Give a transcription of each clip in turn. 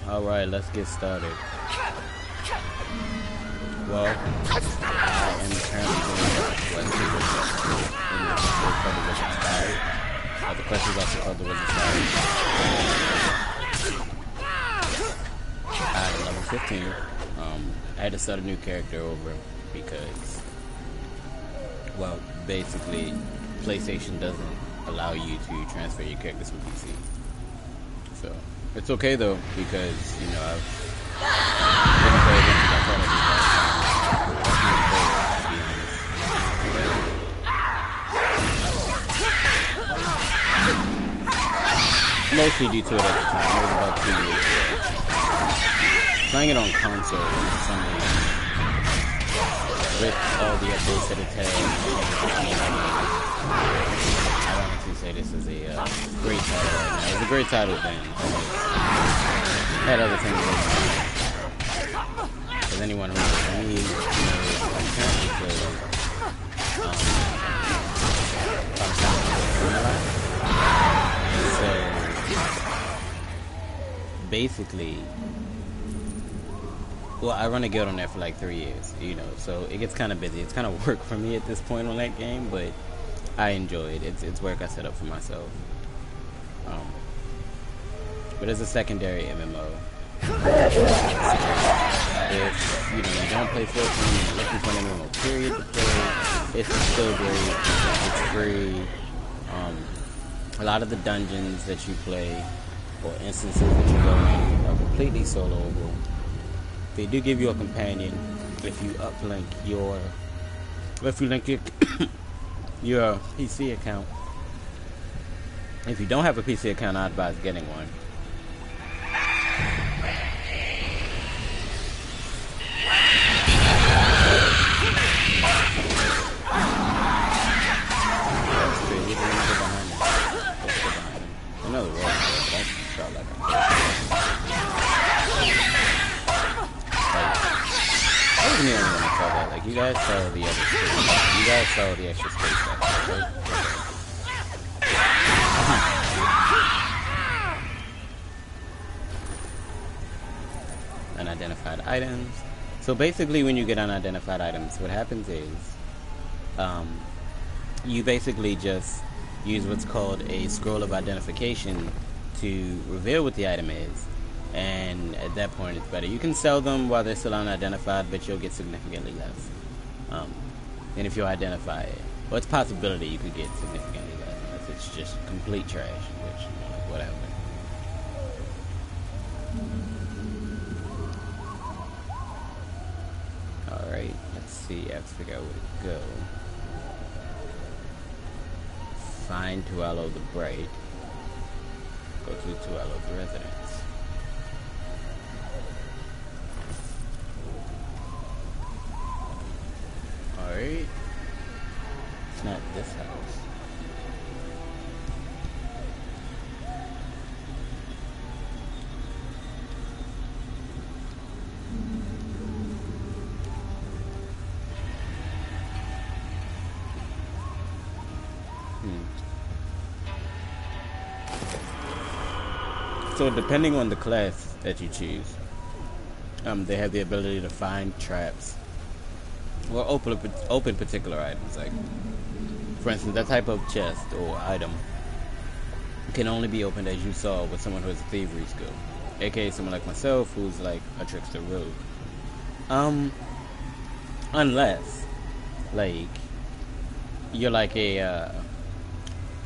Alright, let's get started. Well, I am currently doing the quest in the quest of the Wizard's Diary. The quest is also called the Wizard's Diary. At level 15, I had to start a new character over because, well, basically, PlayStation doesn't allow you to transfer your characters from PC. So, it's okay though, because, you know, I've been playing against my phone mostly due to it at the time. It was about 2 years ago. Playing it on console for some reason, with all the updates that it had, I wanted to say this is a great title right now. It was a great title then. It had other things going on. As anyone who knows me knows, I'm currently playing so basically, well, I run a guild on there for like 3 years, you know, so it gets kind of busy. It's kind of work for me at this point on that game, but I enjoy it. It's work I set up for myself. But as a secondary MMO, if you don't play 14, you're looking for an MMO period to play, it's still great. It's free. A lot of the dungeons that you play or instances that you go in are completely soloable. They do give you a companion if you uplink your your PC account. If you don't have a PC account, I advise getting one. Another roll, but I felt like I wasn't the only one that saw that. Like, you guys saw the other space. You guys saw the extra space stuff, right? Unidentified items. So basically, when you get unidentified items, what happens is, you basically just use what's called a scroll of identification to reveal what the item is, and at that point it's better. You can sell them while they're still unidentified, but you'll get significantly less. And if you identify it, well, it's a possibility you could get significantly less unless it's just complete trash, which, you know, like, whatever. Alright, let's see, I have to figure out where to go. Find Tualo the Bright. Go to Tualo's residence. Alright. It's not this house. So depending on the class that you choose, they have the ability to find traps or open particular items. Like, for instance, that type of chest or item can only be opened, as you saw, with someone who has a thievery skill, aka someone like myself who's like a trickster rogue. Unless, like, you're like a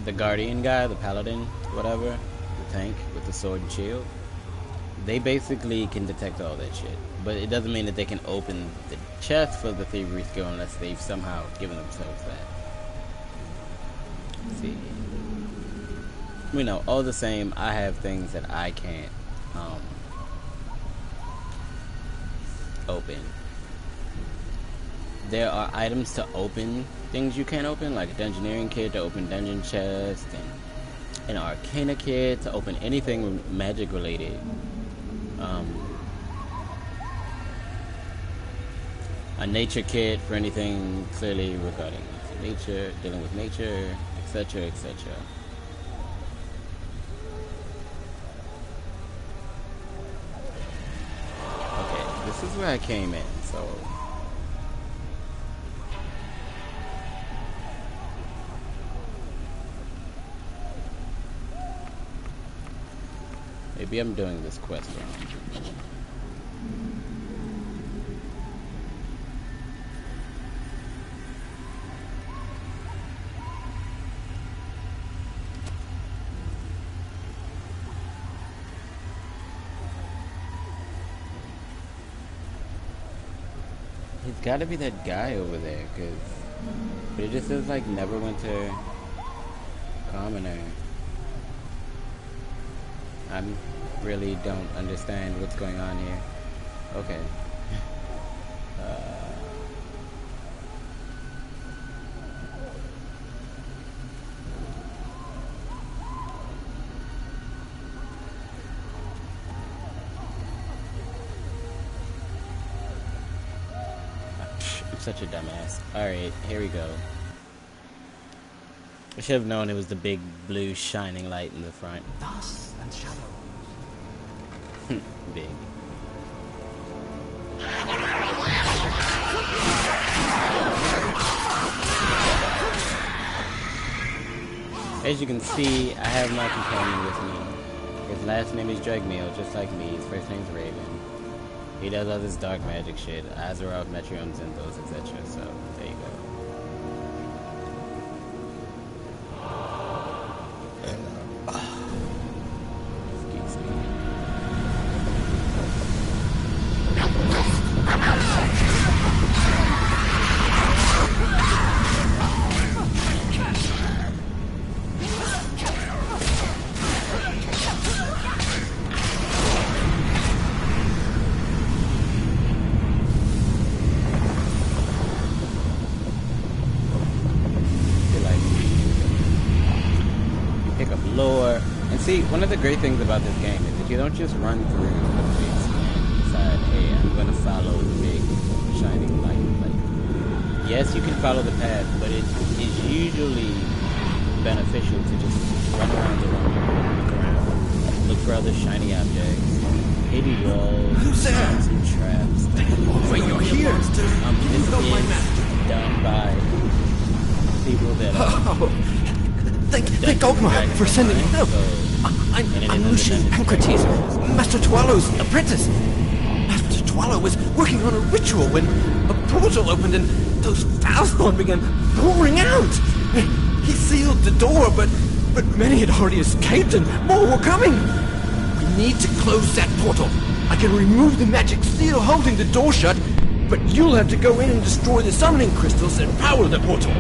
the guardian guy, the paladin, whatever, the tank with the sword and shield. They basically can detect all that shit, but it doesn't mean that they can open the chest for the thievery skill unless they've somehow given themselves that. Let's see, you know, all the same, I have things that I can't open. There are items to open things you can't open, like a dungeoneering kit to open dungeon chest, and an arcana kit to open anything magic related. A nature kit for anything clearly regarding nature, dealing with nature, etc., etc. this is where I came in, so... Maybe I'm doing this quest wrong. He's gotta be that guy over there, but it just says like Neverwinter Commoner. I really don't understand what's going on here. Okay. I'm such a dumbass. Alright, here we go. I should have known it was the big blue shining light in the front. Dust and shadow. Big. As you can see, I have my companion with me. His last name is Dragmeal, just like me. His first name's Raven. He does all this dark magic shit. Azeroth, Metrium, Zinthos, etc. So, there you go. See, one of the great things about this game is that you don't just run through the place and decide, hey, I'm gonna follow the big shining light. Like, yes, you can follow the path, but it is usually beneficial to just run around the room, look around, look for other shiny objects, hidden walls, Who's there? some traps. Wait, you're here! This is done by people that Thank Ogmar for sending me help. I'm Lucian Pancrates, Master Tualo's apprentice. Master Tualo was working on a ritual when a portal opened and those Falspawn began pouring out. He sealed the door, but many had already escaped and more were coming. We need to close that portal. I can remove the magic seal holding the door shut, but you'll have to go in and destroy the summoning crystals and power the portal.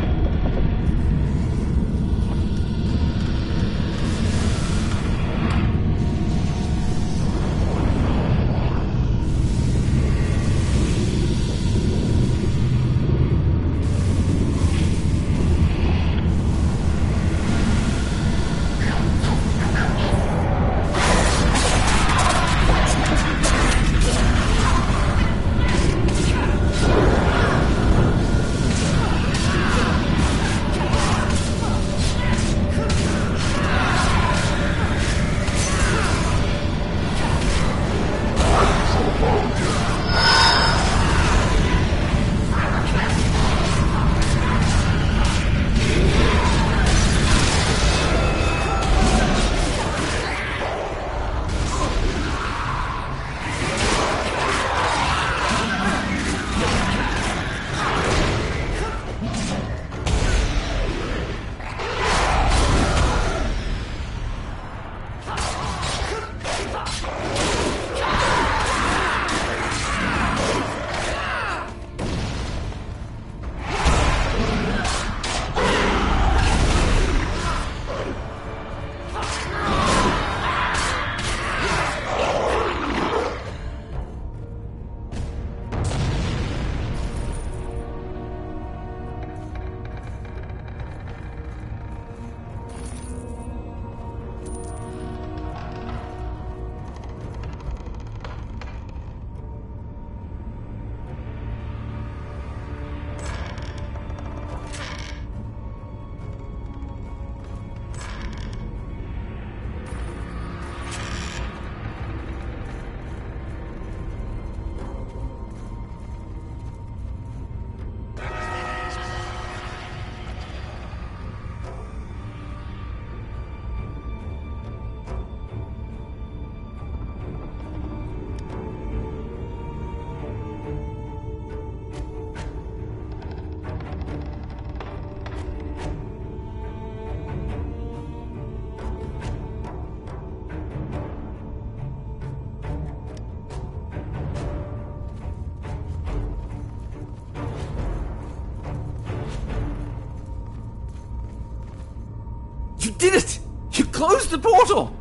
You did it! You closed the portal!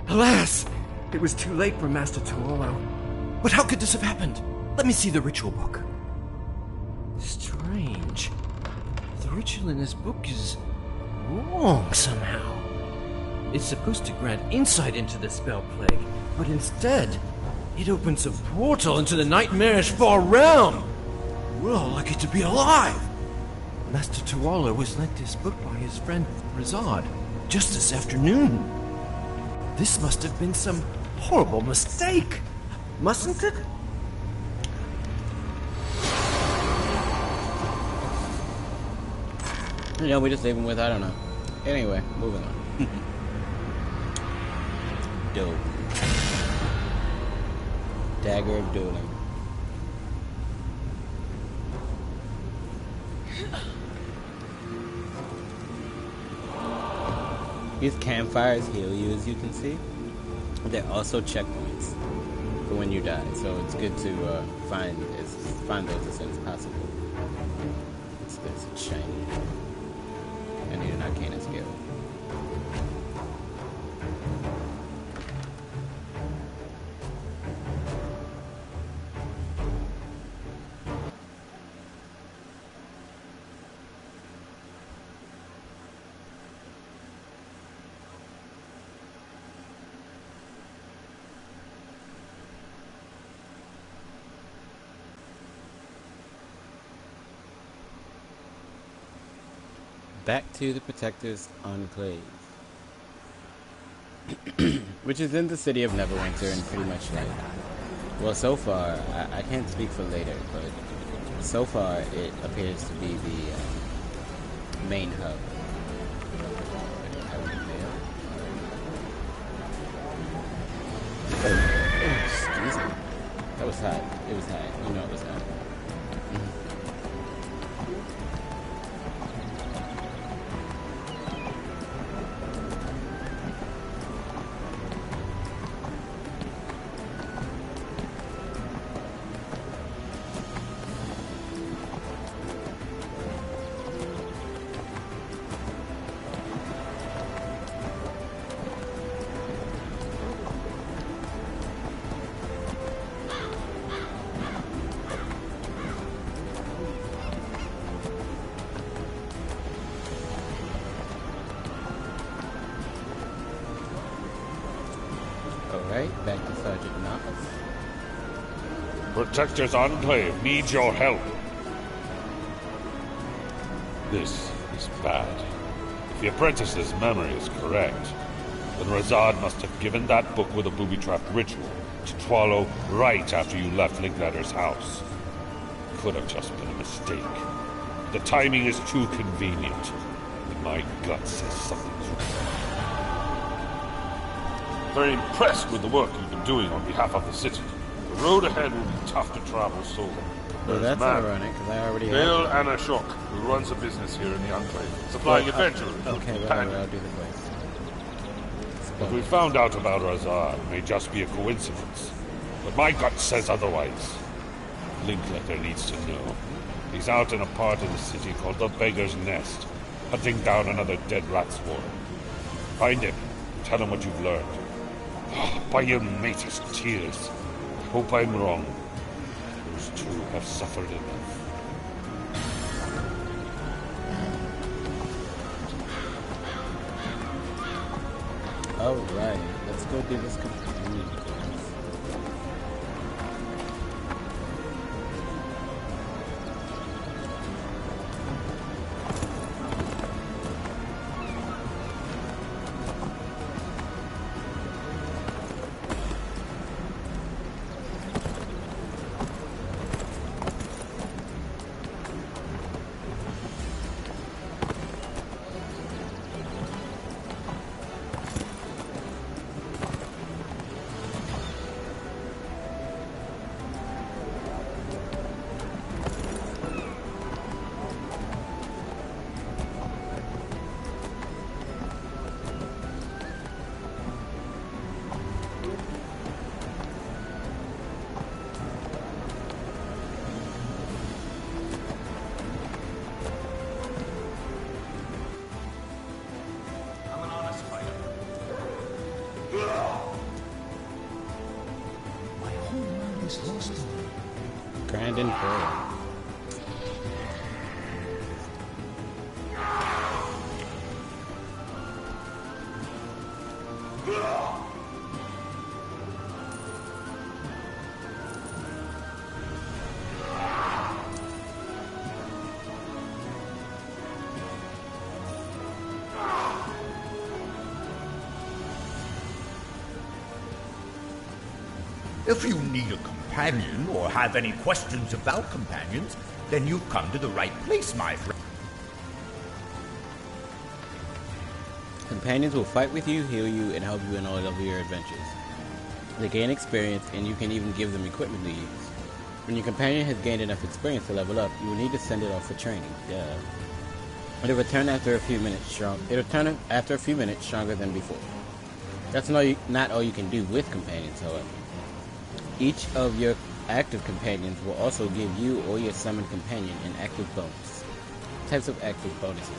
Alas, it was too late for Master Tuolo. But how could this have happened? Let me see the ritual book. Strange. The ritual in this book is wrong somehow. It's supposed to grant insight into the spell plague, but instead, it opens a portal into the nightmarish far realm. We're all lucky to be alive. Master Tuolo was lent this book by his friend Rizard just this afternoon. This must have been some horrible mistake, mustn't it? You know, we just leave him with, I don't know. Anyway, moving on. Dope. Dagger of dueling. These campfires heal you, as you can see. They're also checkpoints for when you die, so it's good to find those as soon as possible. So there's a shiny. I need an Arcana skill. Back to the Protector's Enclave, which is in the city of Neverwinter, and pretty much like, well, so far, I can't speak for later, but so far it appears to be the main hub. Oh, excuse me. That was hot. It was hot. You know it was hot. Alright, back to Sergeant Knox. Protector's Enclave needs your help. This is bad. If the apprentice's memory is correct, then Razad must have given that book with a booby-trapped ritual to Tuolo right after you left Linklatter's house. Could have just been a mistake. The timing is too convenient. And my gut says something's wrong. Very impressed with the work you've been doing on behalf of the city. The road ahead will be tough to travel solo. Well, that's ironic, because I already Dale have... Anashok, who runs a business here in the Enclave, supplying adventurers. Okay, well, I'll do the quest. What we found out about Razar may just be a coincidence, but my gut says otherwise. Linkletter needs to know. He's out in a part of the city called the Beggar's Nest, hunting down another dead rat swarm. Find him, tell him what you've learned. By your mate's tears. Hope I'm wrong. Those two have suffered enough. Alright, let's go do this companion quest. My whole mind is lost in you. Grandin Pearl. If you need a companion or have any questions about companions, then you've come to the right place, my friend. Companions will fight with you, heal you, and help you in all of your adventures. They gain experience, and you can even give them equipment to use. When your companion has gained enough experience to level up, you will need to send it off for training. It'll return after a few minutes stronger than before. That's not all you can do with companions, however. Each of your active companions will also give you or your summoned companion an active bonus. Types of active bonuses.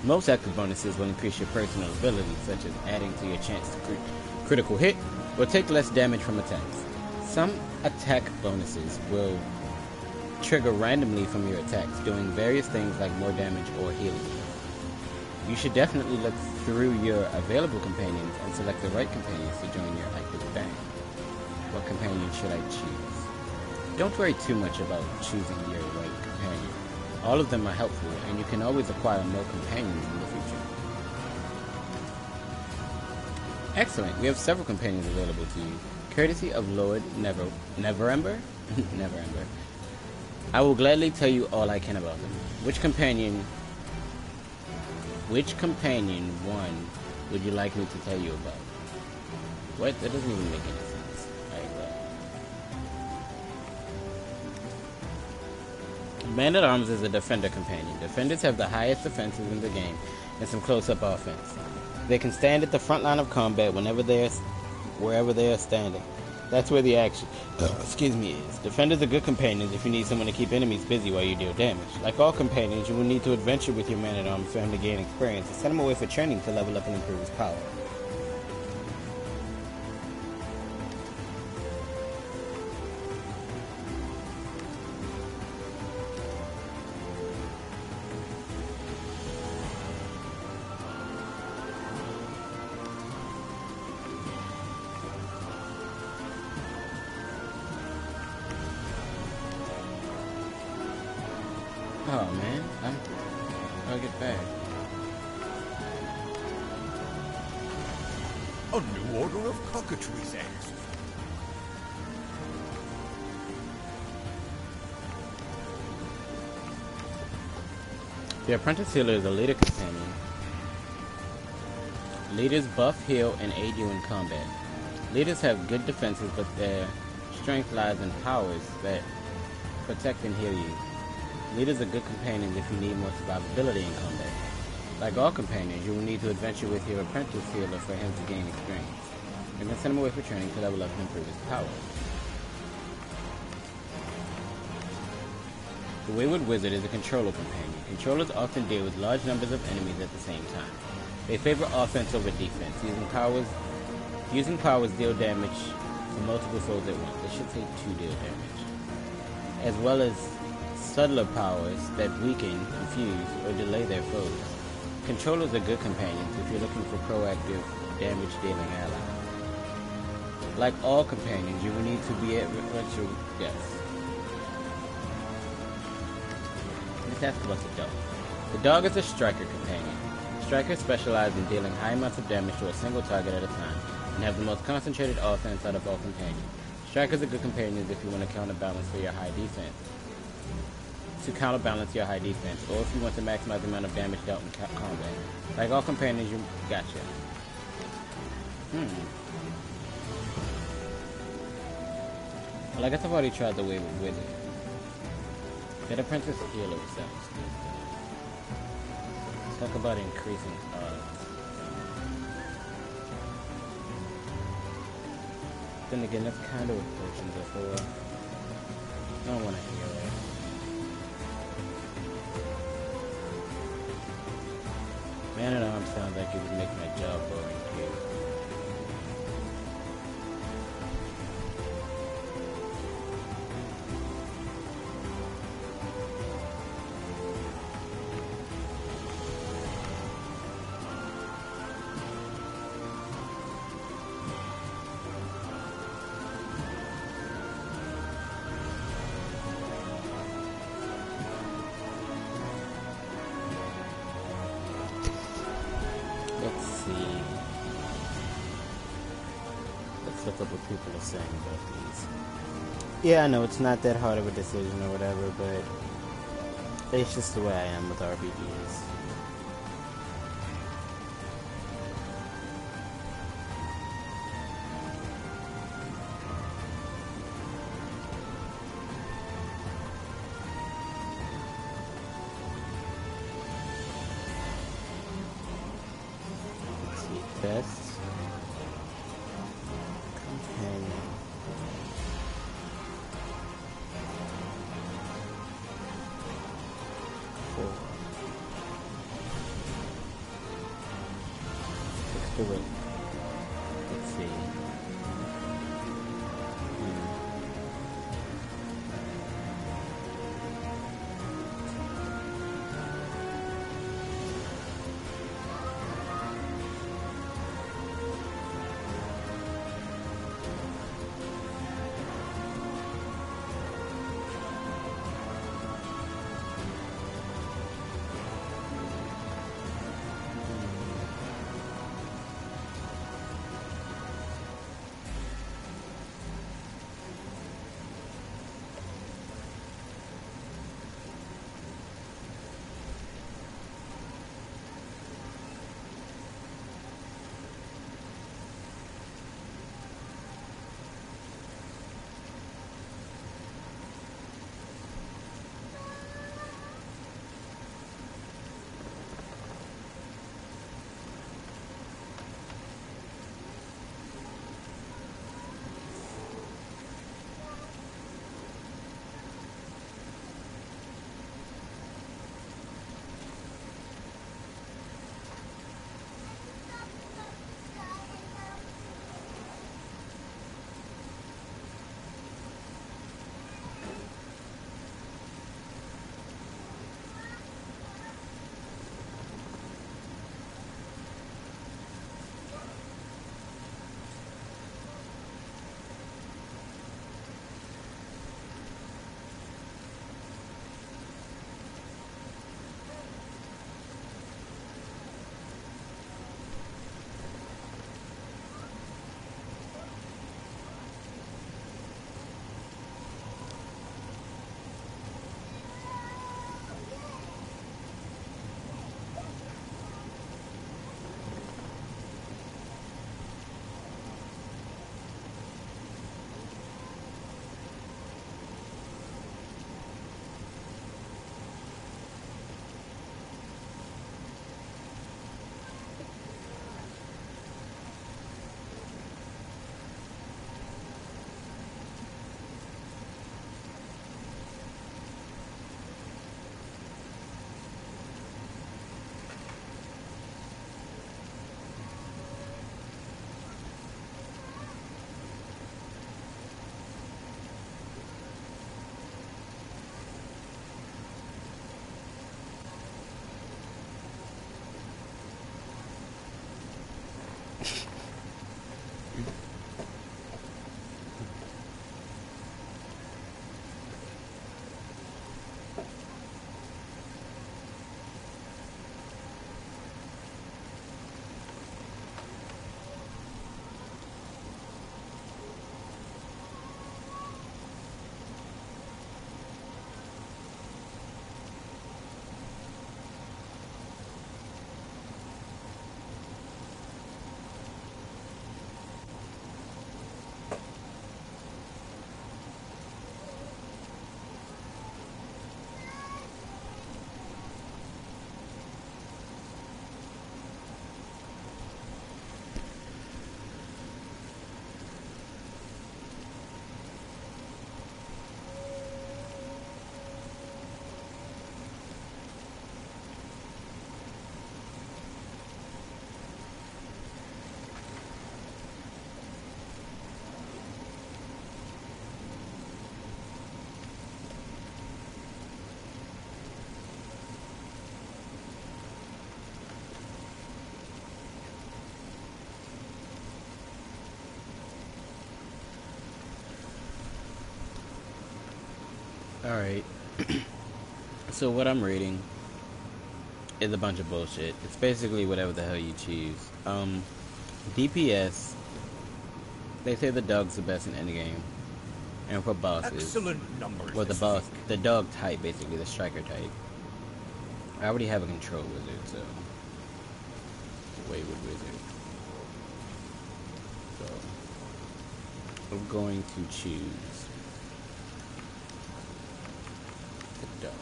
Most active bonuses will increase your personal abilities, such as adding to your chance to critical hit or take less damage from attacks. Some attack bonuses will trigger randomly from your attacks, doing various things like more damage or healing. You should definitely look through your available companions and select the right companions to join your active band. What companion should I choose? Don't worry too much about choosing your right companion. All of them are helpful, and you can always acquire more companions in the future. Excellent, we have several companions available to you. Courtesy of Lord Neverwinter? Neverwinter. I will gladly tell you all I can about them. Which companion one would you like me to tell you about? What? That doesn't even make any sense. Man-at-Arms is a defender companion. Defenders have the highest defenses in the game and some close-up offense. They can stand at the front line of combat wherever they are standing. That's where the action is. Defenders are good companions if you need someone to keep enemies busy while you deal damage. Like all companions, you will need to adventure with your man-at-arms for him to gain experience and send him away for training to level up and improve his power. Oh man, I'll get back. A new order of cockatrice eggs. The Apprentice Healer is a leader companion. Leaders buff, heal, and aid you in combat. Leaders have good defenses, but their strength lies in powers that protect and heal you. Leaders are good companions if you need more survivability in combat. Like all companions, you will need to adventure with your Apprentice Healer for him to gain experience. You can send him away for training to level up and improve his power. The Wayward Wizard is a controller companion. Controllers often deal with large numbers of enemies at the same time. They favor offense over defense. Using powers deal damage to multiple foes at once. They should say 2 deal damage. As well as subtler powers that weaken, confuse, or delay their foes. Controllers are good companions if you're looking for proactive, damage-dealing allies. Like all companions, you will need to be at virtual deaths. Let's ask about the dog. The dog is a striker companion. Strikers specialize in dealing high amounts of damage to a single target at a time, and have the most concentrated offense out of all companions. Strikers are good companions if you want to counterbalance your high defense, or if you want to maximize the amount of damage dealt in combat. Like all companions, you gotcha. Well, I guess I've already tried the Wayward Wizard. That Apprentice Healer sounds good. Talk about increasing odds. Then again, that's kind of what potions are for. I don't want to heal it. Man-at-Arms sounds like it would make my job boring too. a couple of people are saying about these. Yeah, I know it's not that hard of a decision or whatever, but it's just the way I am with RPGs. Let's see, best companion. Do it. Let's see. Alright. So what I'm reading is a bunch of bullshit. It's basically whatever the hell you choose. DPS, They say the dog's the best in any game, and for bosses. Excellent numbers. Well, the dog type, basically the striker type. I already have a control wizard, so wayward wizard. So I'm going to choose the dog.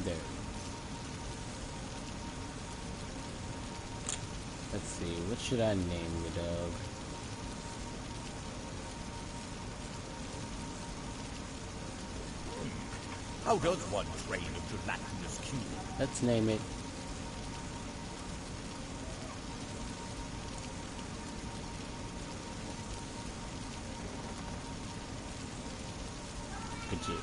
There. Let's see, what should I name the dog? How does one train a gelatinous cube? Let's name it Pidgey.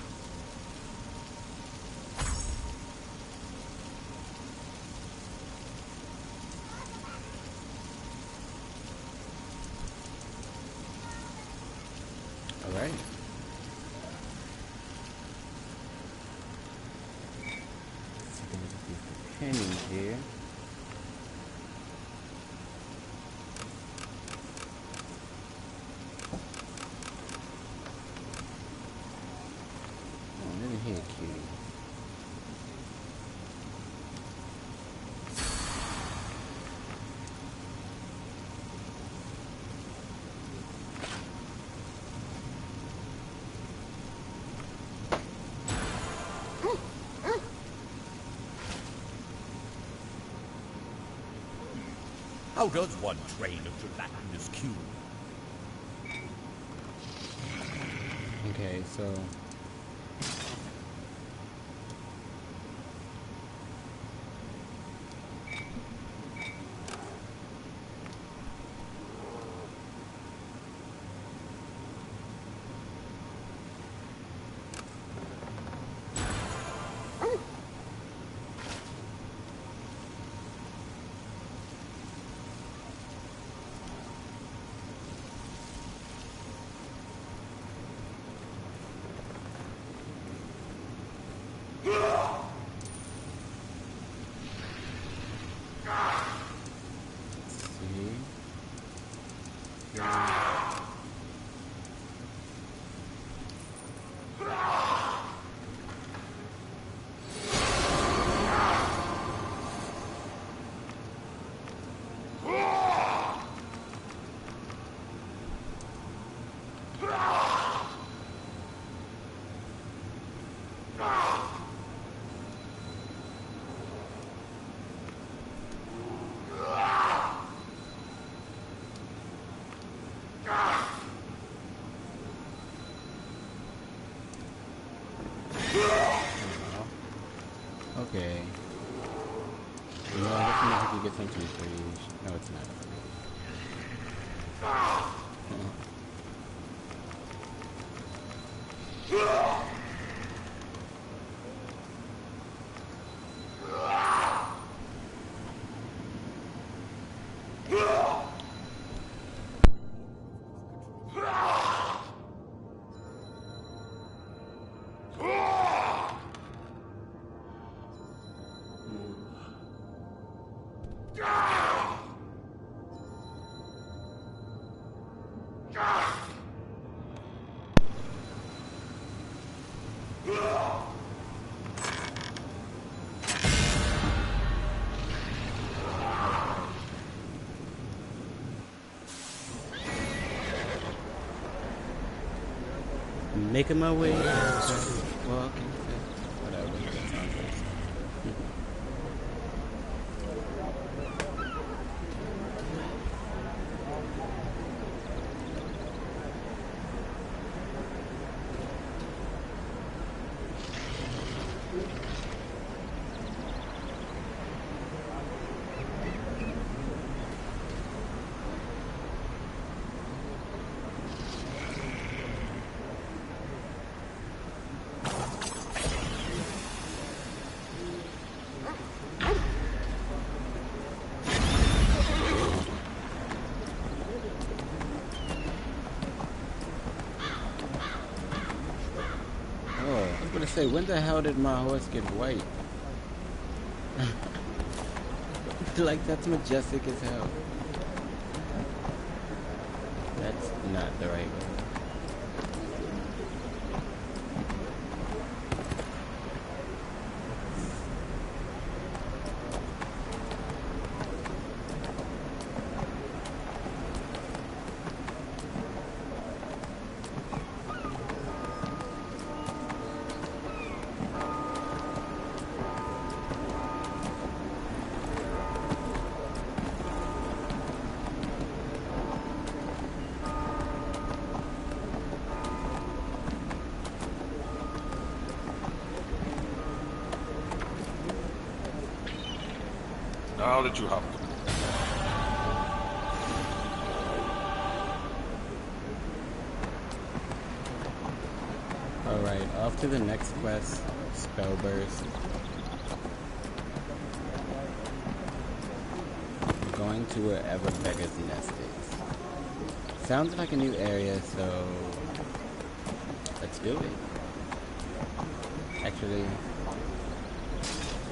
Alright. Let's take a look at these companions here. Oh, never here, cutie. How does one train a gelatinous cube? Okay, so okay. You know, I definitely think you get something to rage. No, it's not. Making my way. Well, whatever. That sounds nice. gonna say, when the hell did my horse get white? Like, that's majestic as hell. That's not the right way. Now that you have them. Alright, off to the next quest, Spellburst. We're going to wherever Beggar's Nest is. Sounds like a new area, so let's do it. Actually,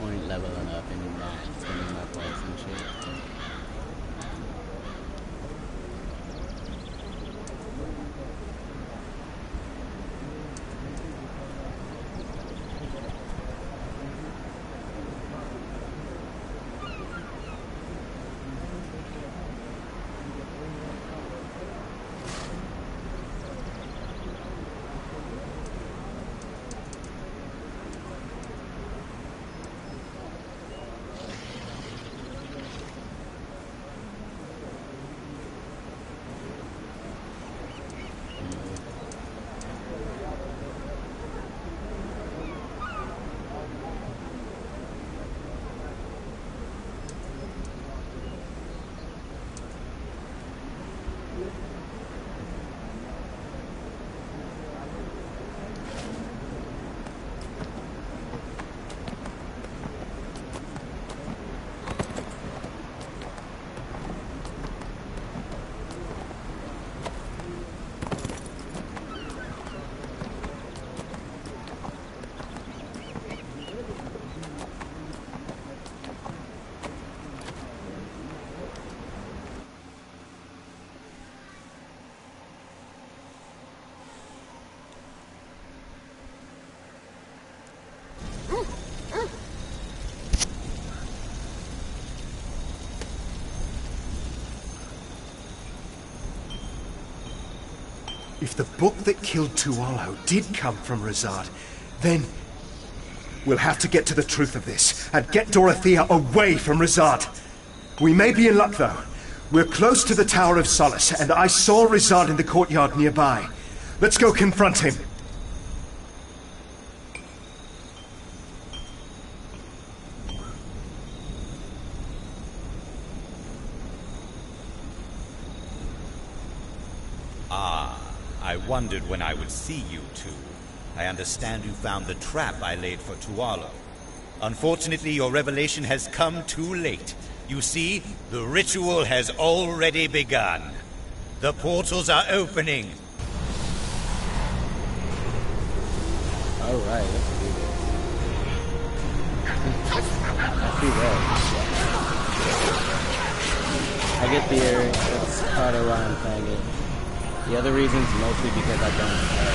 point leveling up and not spending my points and shit. If the book that killed Tualo did come from Razard, then we'll have to get to the truth of this and get Dorothea away from Razard. We may be in luck, though. We're close to the Tower of Solace, and I saw Razard in the courtyard nearby. Let's go confront him. I wondered when I would see you two. I understand you found the trap I laid for Tualo. Unfortunately, your revelation has come too late. You see, the ritual has already begun. The portals are opening. Alright, let's do this. I see that. I get the area. That's part of why I'm playing it. The other reason's mostly because I don't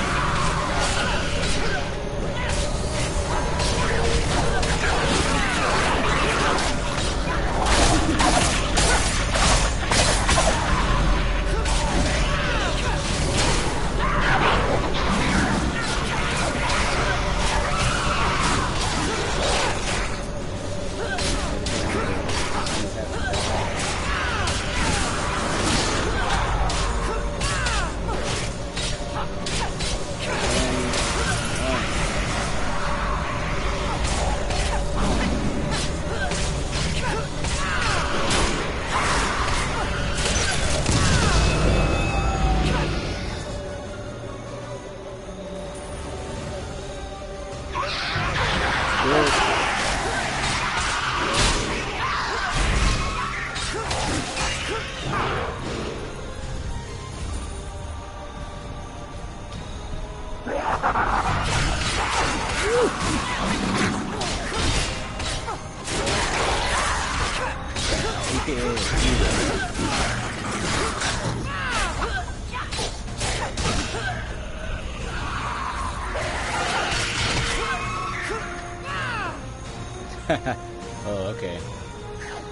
Oh, okay.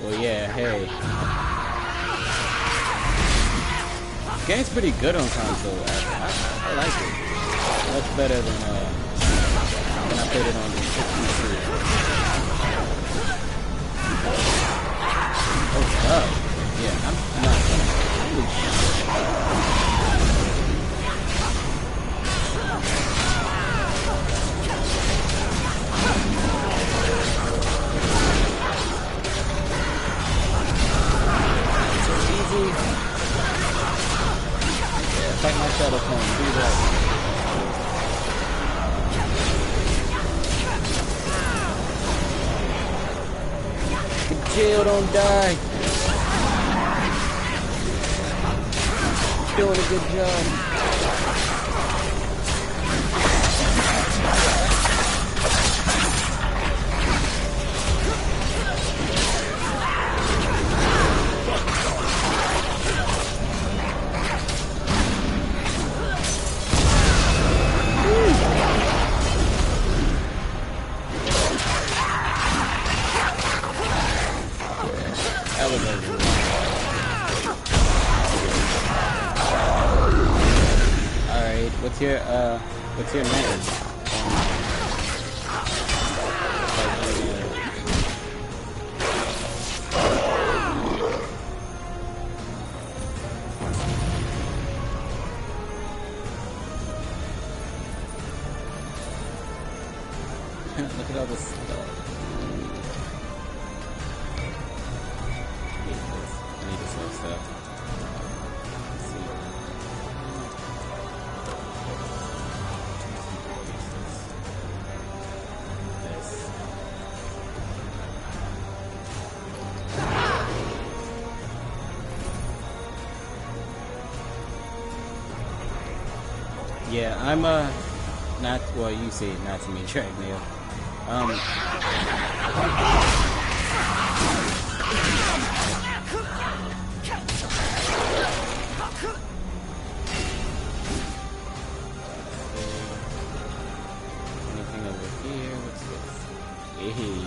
Well, yeah, hey. Game's pretty good on console. I like it. Much better than when I played it on the PC. Oh, yeah, I'm not gonna. Fight my shadow clone, do that. Chill, don't die. Doing a good job. What's your name? Look at all this stuff. I need this little stuff. Yeah, I'm not, well, you say it, not to me, Dragmail. Anything over here? What's this? Hey.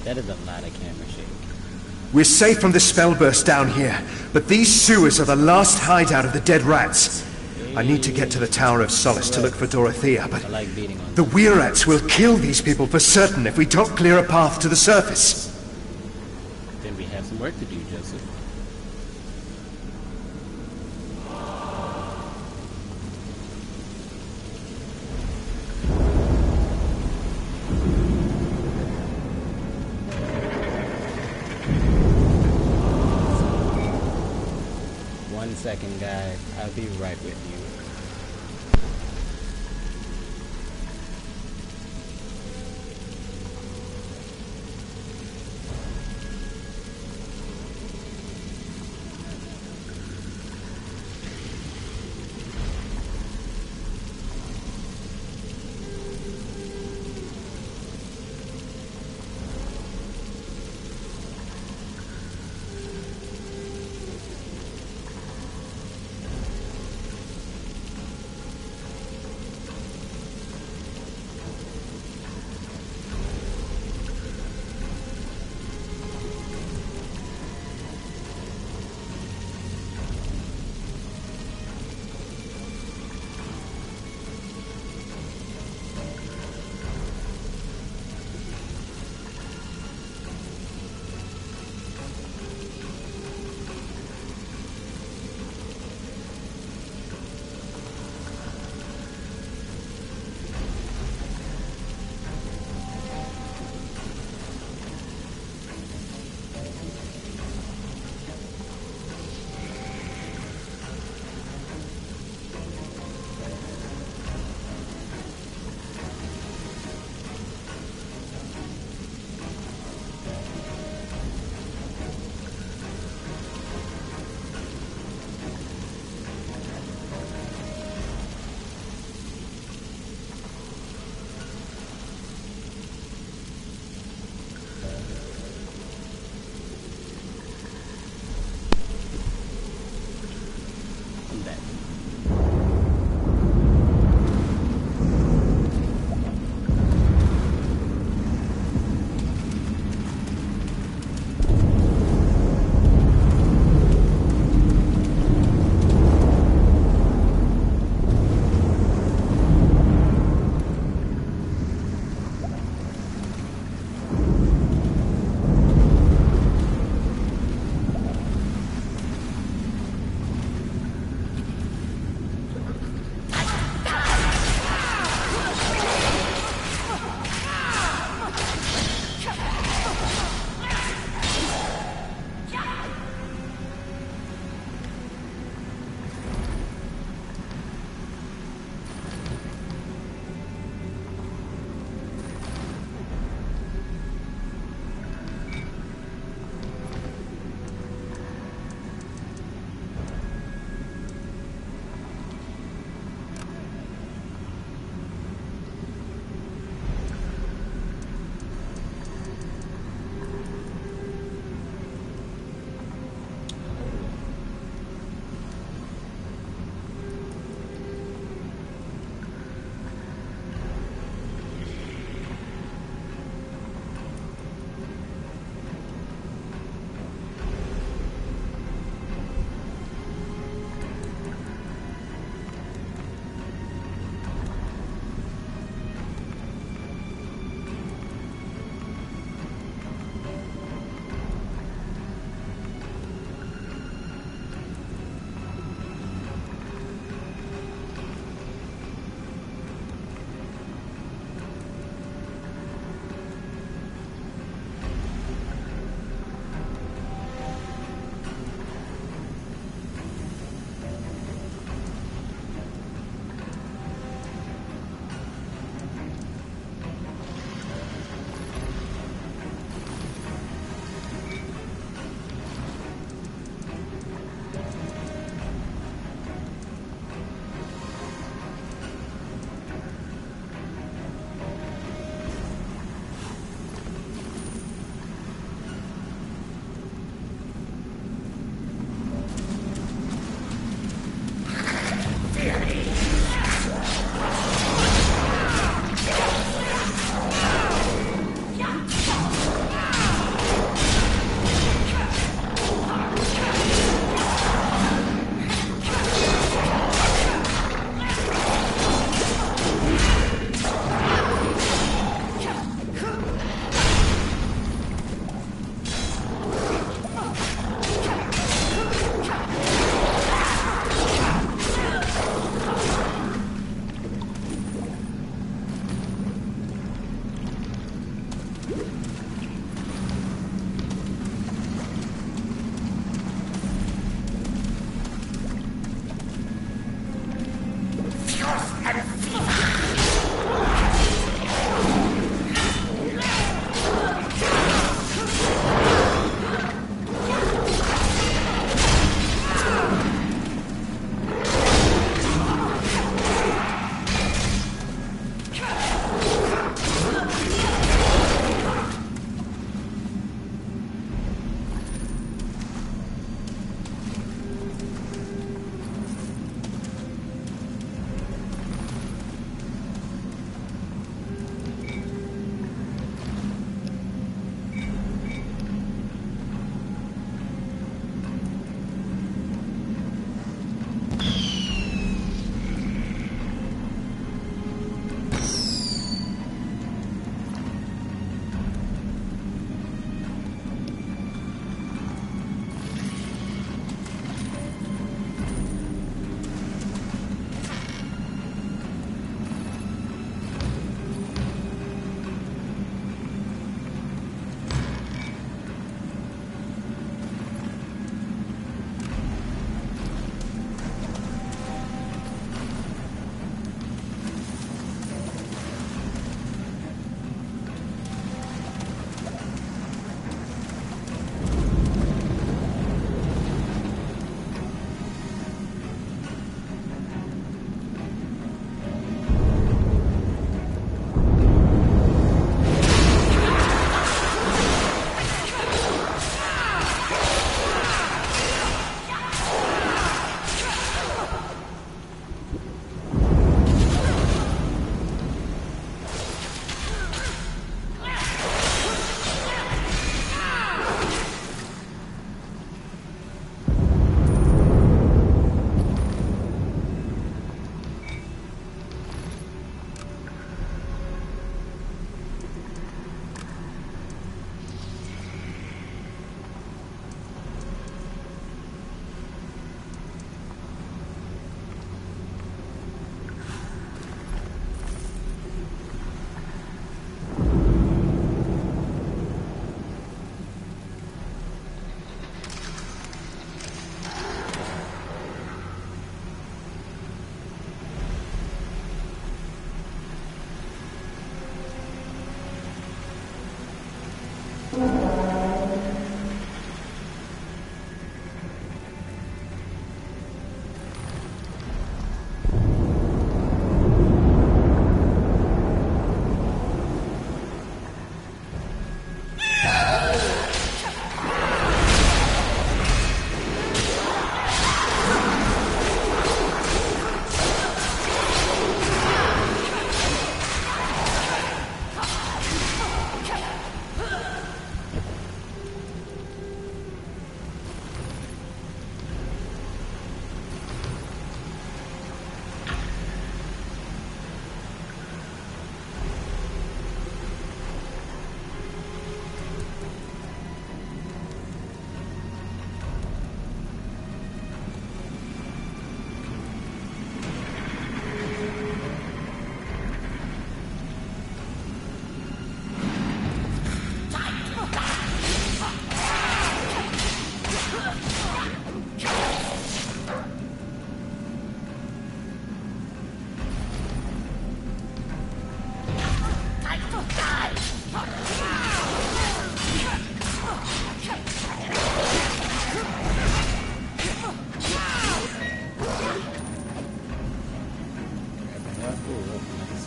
That is a lot of camera shake. We're safe from the spell burst down here, but these sewers are the last hideout of the dead rats. I need to get to the Tower of Solace to look for Dorothea, but I like beating on the Weirats will kill these people for certain if we don't clear a path to the surface. Then we have some work to do, Joseph. One second, guys. I'll be right with you.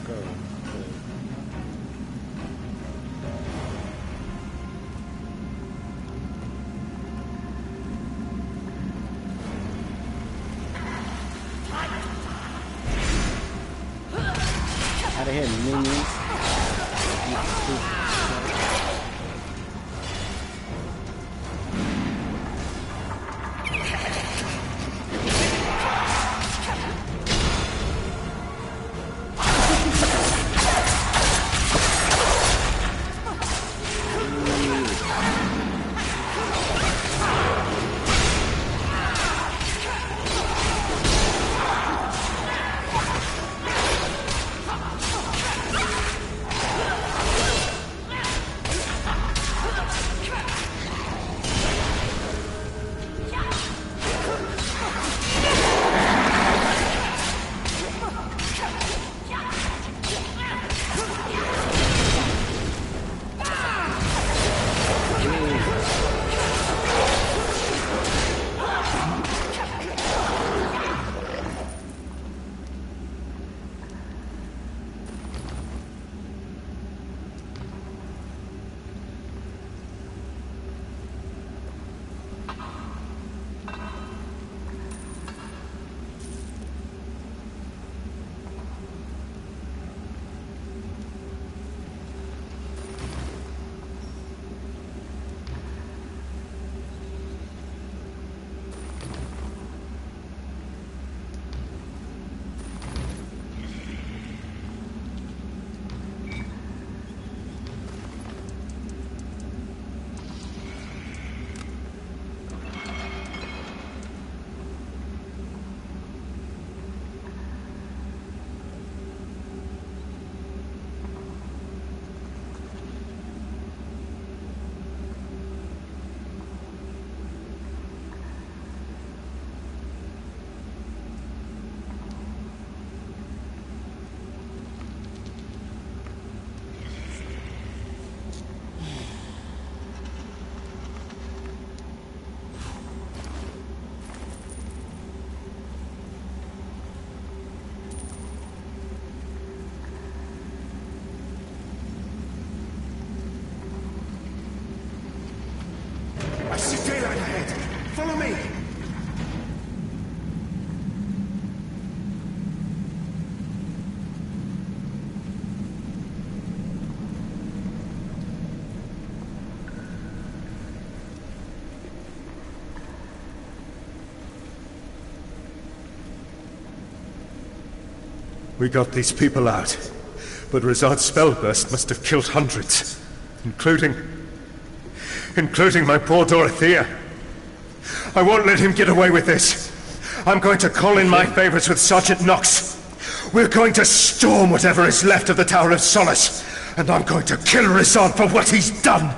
scroll. Out of here, minions. I see daylight ahead. Follow me. We got these people out, but Razad's spellburst must have killed hundreds, including my poor Dorothea. I won't let him get away with this. I'm going to call in my favorites with Sergeant Knox. We're going to storm whatever is left of the Tower of Solace, and I'm going to kill Razad for what he's done.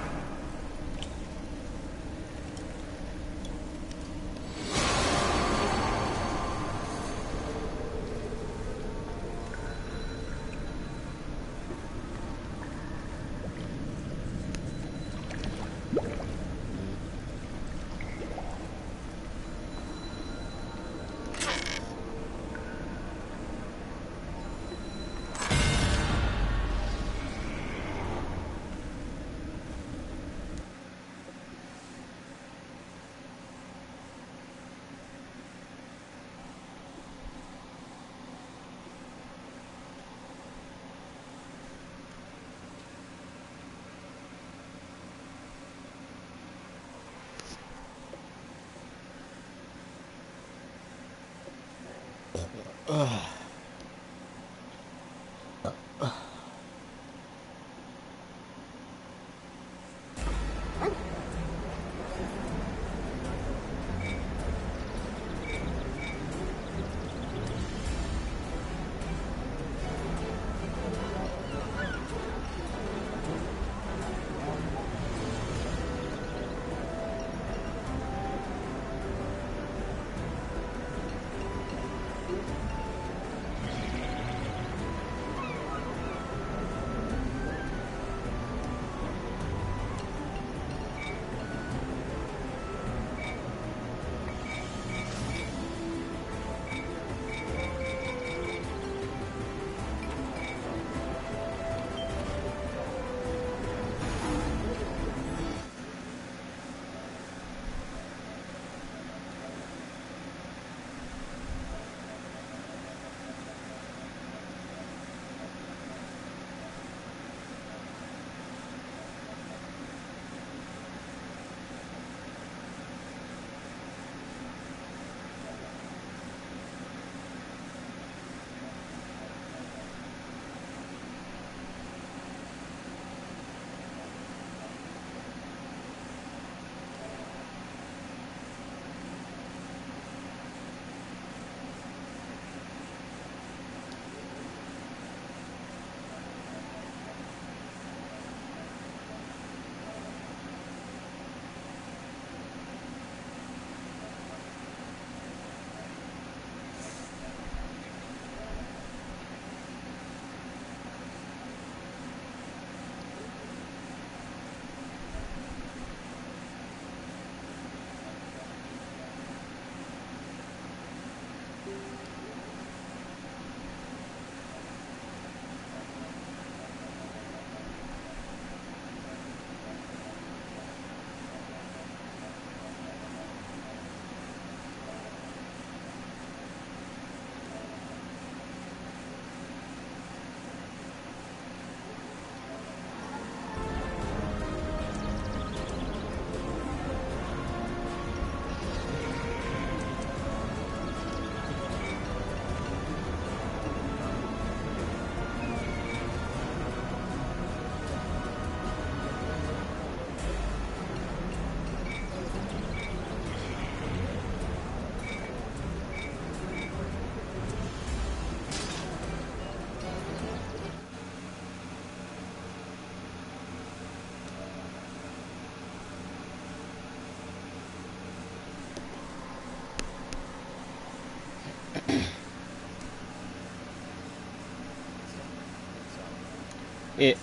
It.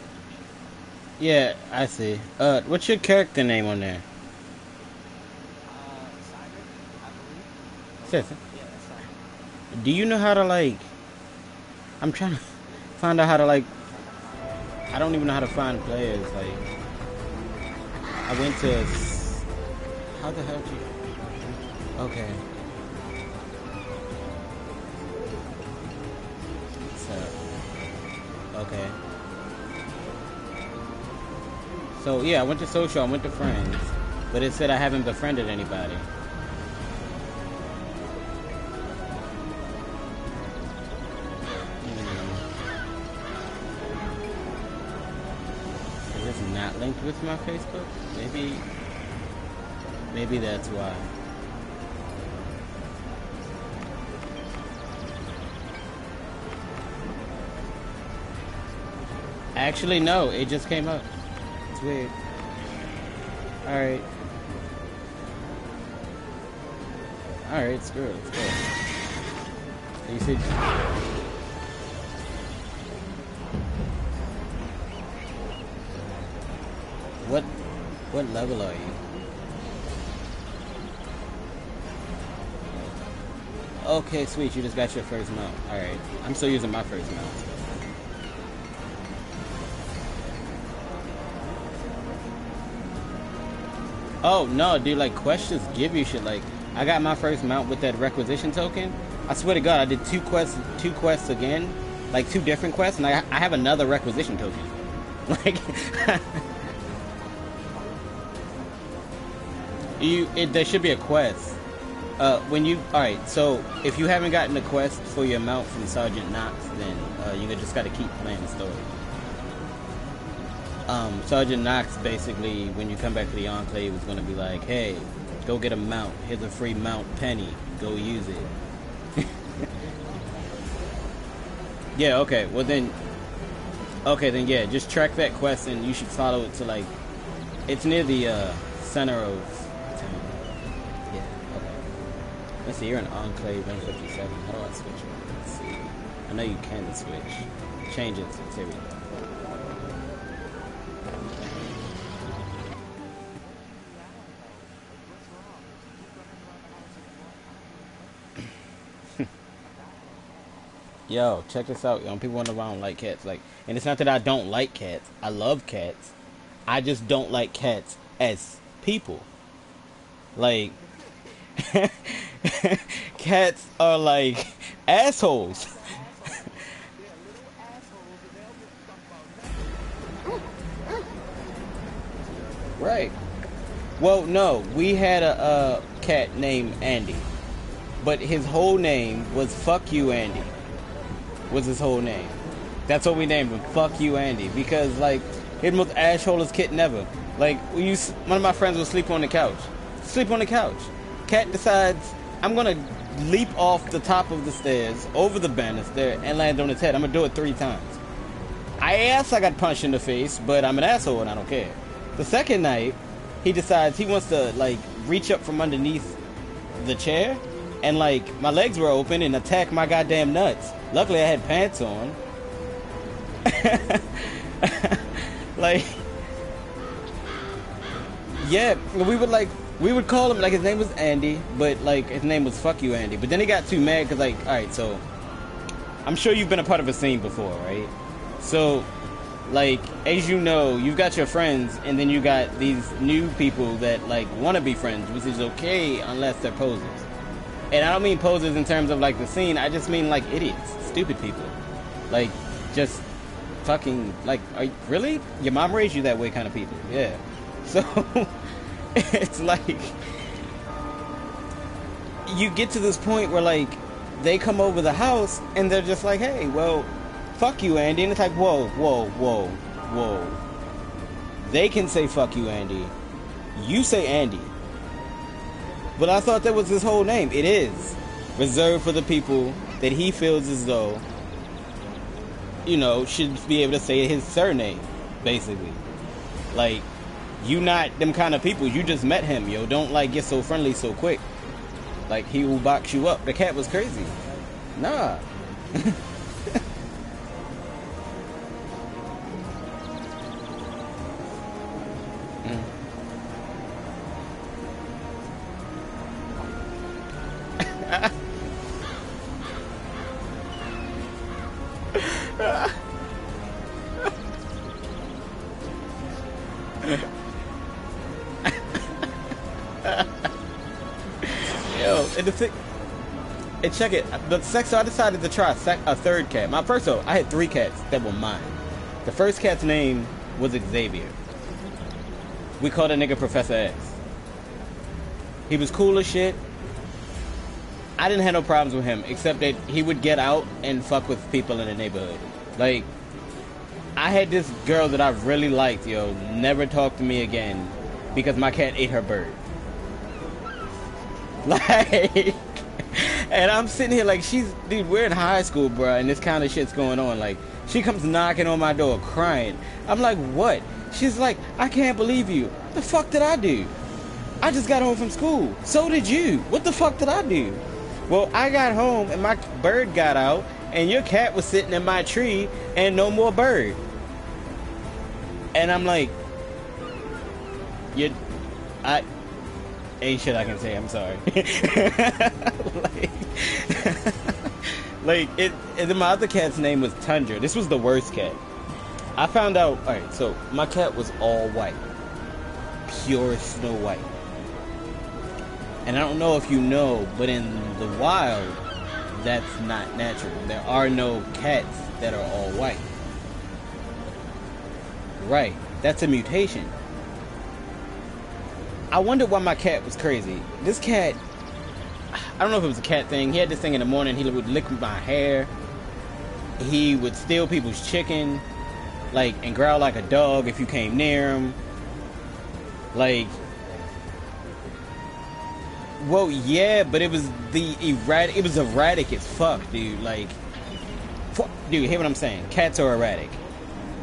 Yeah, I see. What's your character name on there? Says it. Do you know how to like? I'm trying to find out how to like. I don't even know how to find players. Like, I went to. How the hell did you? Okay. So. Okay. So yeah, I went to social. I went to friends, but it said I haven't befriended anybody. Is this not linked with my Facebook? Maybe that's why. Actually, no. It just came up. It's weird. Alright. Alright, screw it. Let's go. So you said... What level are you? Okay, sweet. You just got your first mount. Alright. I'm still using my first mount. Oh, no, dude. Like, quests give you shit. Like, I got my first mount with that requisition token. I swear to God, I did two quests again. Like, 2 different quests. And I have another requisition token. Like... there should be a quest. Alright, so if you haven't gotten a quest for your mount from Sergeant Knox, then you just gotta keep playing the story. Sergeant Knox basically, when you come back to the Enclave, is gonna be like, hey, go get a mount. Here's a free mount penny. Go use it. Yeah, okay, well then... Okay, then yeah, just track that quest and you should follow it to like... It's near the center of... Let's see, you're an Enclave M57. How do I switch it? Let's see. I know you can switch. Change it to Terry. Yo, check this out, yo. People wonder why I don't like cats. Like, and it's not that I don't like cats. I love cats. I just don't like cats as people. Like... Cats are like assholes. Right. Well, no, we had a cat named Andy, but his whole name was "Fuck You, Andy." Was his whole name? That's what we named him, "Fuck You, Andy," because like he's the most assholest kitten ever. Like one of my friends will sleep on the couch. Sleep on the couch. Cat decides, I'm gonna leap off the top of the stairs, over the banister, and land on his head. I'm gonna do it 3 times. I got punched in the face, but I'm an asshole and I don't care. The second night, he decides he wants to, like, reach up from underneath the chair, and, like, my legs were open and attack my goddamn nuts. Luckily, I had pants on. Like, yeah, we would call him, like, his name was Andy, but, like, his name was Fuck You, Andy. But then he got too mad, because, like, alright, so, I'm sure you've been a part of a scene before, right? So, like, as you know, you've got your friends, and then you got these new people that, like, want to be friends, which is okay unless they're posers. And I don't mean posers in terms of, like, the scene, I just mean, like, idiots, stupid people. Like, just fucking, like, really? Your mom raised you that way kind of people, yeah. So... It's like you get to this point where like they come over the house and they're just like, hey, well, fuck you, Andy. And it's like, whoa. They can say fuck you, Andy. You say Andy. But I thought that was his whole name. It is reserved for the people that he feels as though, you know, should be able to say his surname, basically. Like, you not them kind of people. You just met him, yo. Don't, like, get so friendly so quick. Like, he will box you up. The cat was crazy. Nah. Yo, and check it. So I decided to try a third cat. I had 3 cats that were mine. The first cat's name was Xavier. We called that nigga Professor X. He was cool as shit. I didn't have no problems with him, except that he would get out and fuck with people in the neighborhood. Like, I had this girl that I really liked, yo, never talk to me again because my cat ate her bird. Like, and I'm sitting here like, dude, we're in high school, bro, and this kind of shit's going on. Like, she comes knocking on my door crying. I'm like, what? She's like, I can't believe you. What the fuck did I do? I just got home from school. So did you. What the fuck did I do? Well, I got home and my bird got out and your cat was sitting in my tree and no more bird. And I'm like, ain't shit I can say, I'm sorry. And then my other cat's name was Tundra. This was the worst cat. I found out, alright, so my cat was all white. Pure Snow White. And I don't know if you know, but in the wild, that's not natural. There are no cats that are all white. Right, that's a mutation. I wondered why my cat was crazy. This cat, I don't know if it was a cat thing. He had this thing in the morning. He would lick my hair. He would steal people's chicken, like, and growl like a dog if you came near him. Like, well, yeah, but it was it was erratic as fuck, dude. Like, dude, hear what I'm saying? Cats are erratic.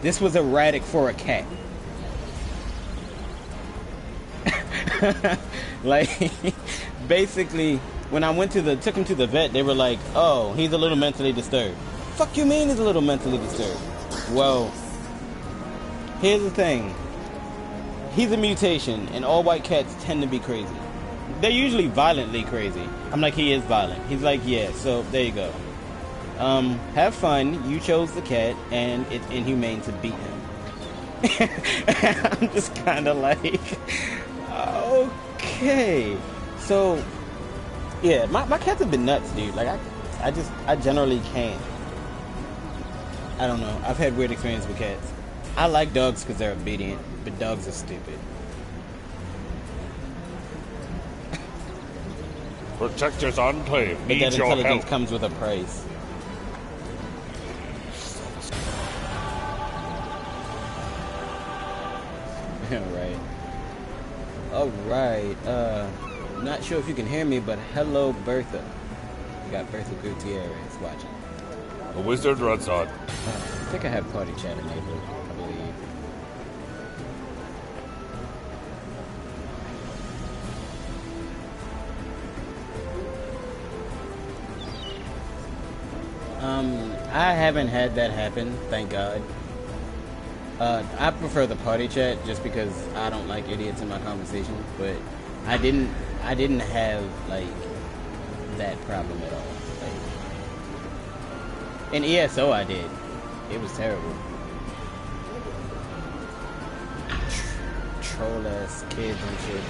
This was erratic for a cat. Like, basically, when I took him to the vet, they were like, oh, he's a little mentally disturbed. Fuck you mean he's a little mentally disturbed? Well, here's the thing. He's a mutation, and all white cats tend to be crazy. They're usually violently crazy. I'm like, he is violent. He's like, yeah, so there you go. Have fun. You chose the cat, and it's inhumane to beat him. I'm just kind of like, okay. So, yeah, my cats have been nuts, dude. Like, I generally can't. I don't know. I've had weird experience with cats. I like dogs because they're obedient, but dogs are stupid. Protector's Enclave But needs that your intelligence help. comes with a price. Alright. Not sure if you can hear me, but hello, Bertha. We got Bertha Gutierrez watching. The wizard runs on. I think I have party chat enabled, I believe. I haven't had that happen, thank God. I prefer the party chat just because I don't like idiots in my conversation, but I didn't have like that problem at all. Like, in ESO I did. It was terrible. Troll ass kids and shit.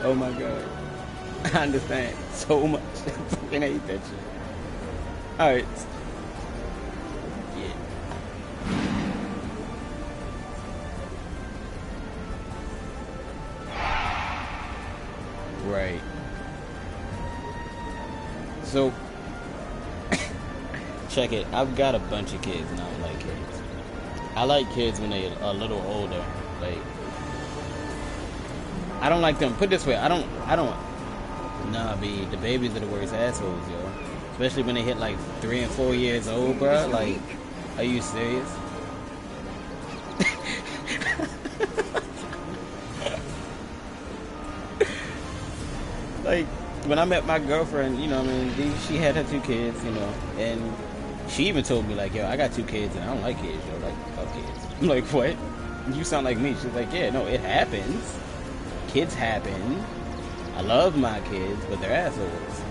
Oh my god. I understand so much. I fucking hate that shit. Alright. Yeah. Right. So, check it. I've got a bunch of kids and I don't like kids. I like kids when they're a little older. Like, I don't like them. Put it this way, I don't. Nah, the babies are the worst assholes, yo. Especially when they hit like 3 and 4 years old, bro. Like, are you serious? Like, when I met my girlfriend, you know, I mean, she had her 2 kids, you know, and she even told me, like, yo, I got 2 kids and I don't like kids, yo, like, fuck kids. I'm like, what? You sound like me. She's like, yeah, no, it happens. Kids happen. I love my kids, but they're assholes.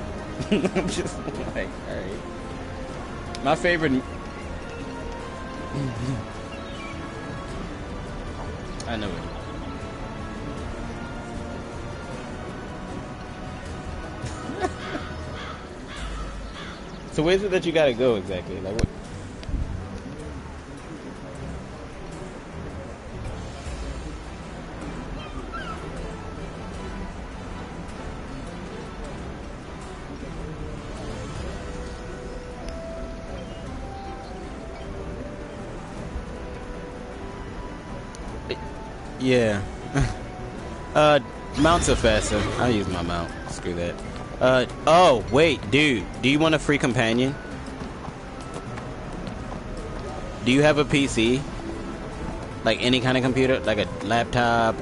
I'm just like, alright. My favorite... I know it. So where's it that you gotta go exactly? Like what? Yeah. Mounts are faster. I'll use my mount. Screw that. Oh, wait, dude. Do you want a free companion? Do you have a PC? Like any kind of computer? Like a laptop?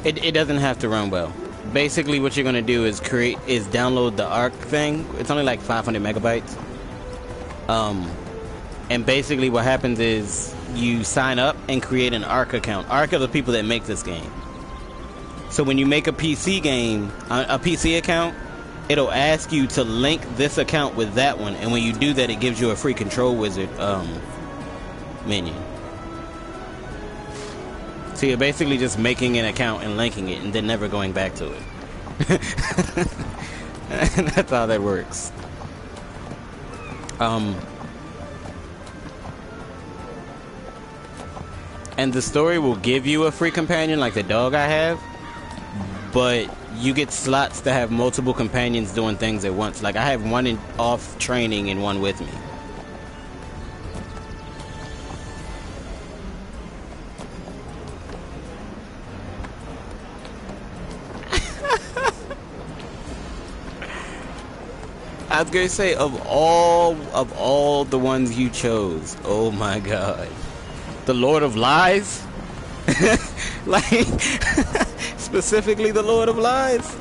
It doesn't have to run well. Basically, what you're gonna do is download the Arc thing. It's only like 500 megabytes. And basically what happens is you sign up and create an Arc account. Arc are the people that make this game. So when you make a PC game, a PC account, it'll ask you to link this account with that one. And when you do that, it gives you a free Control Wizard menu. So you're basically just making an account and linking it and then never going back to it. And that's how that works. And the story will give you a free companion like the dog I have, but you get slots to have multiple companions doing things at once. Like I have one off training and one with me. I was gonna say, of all the ones you chose, oh my god. The Lord of Lies? Like, specifically the Lord of Lies?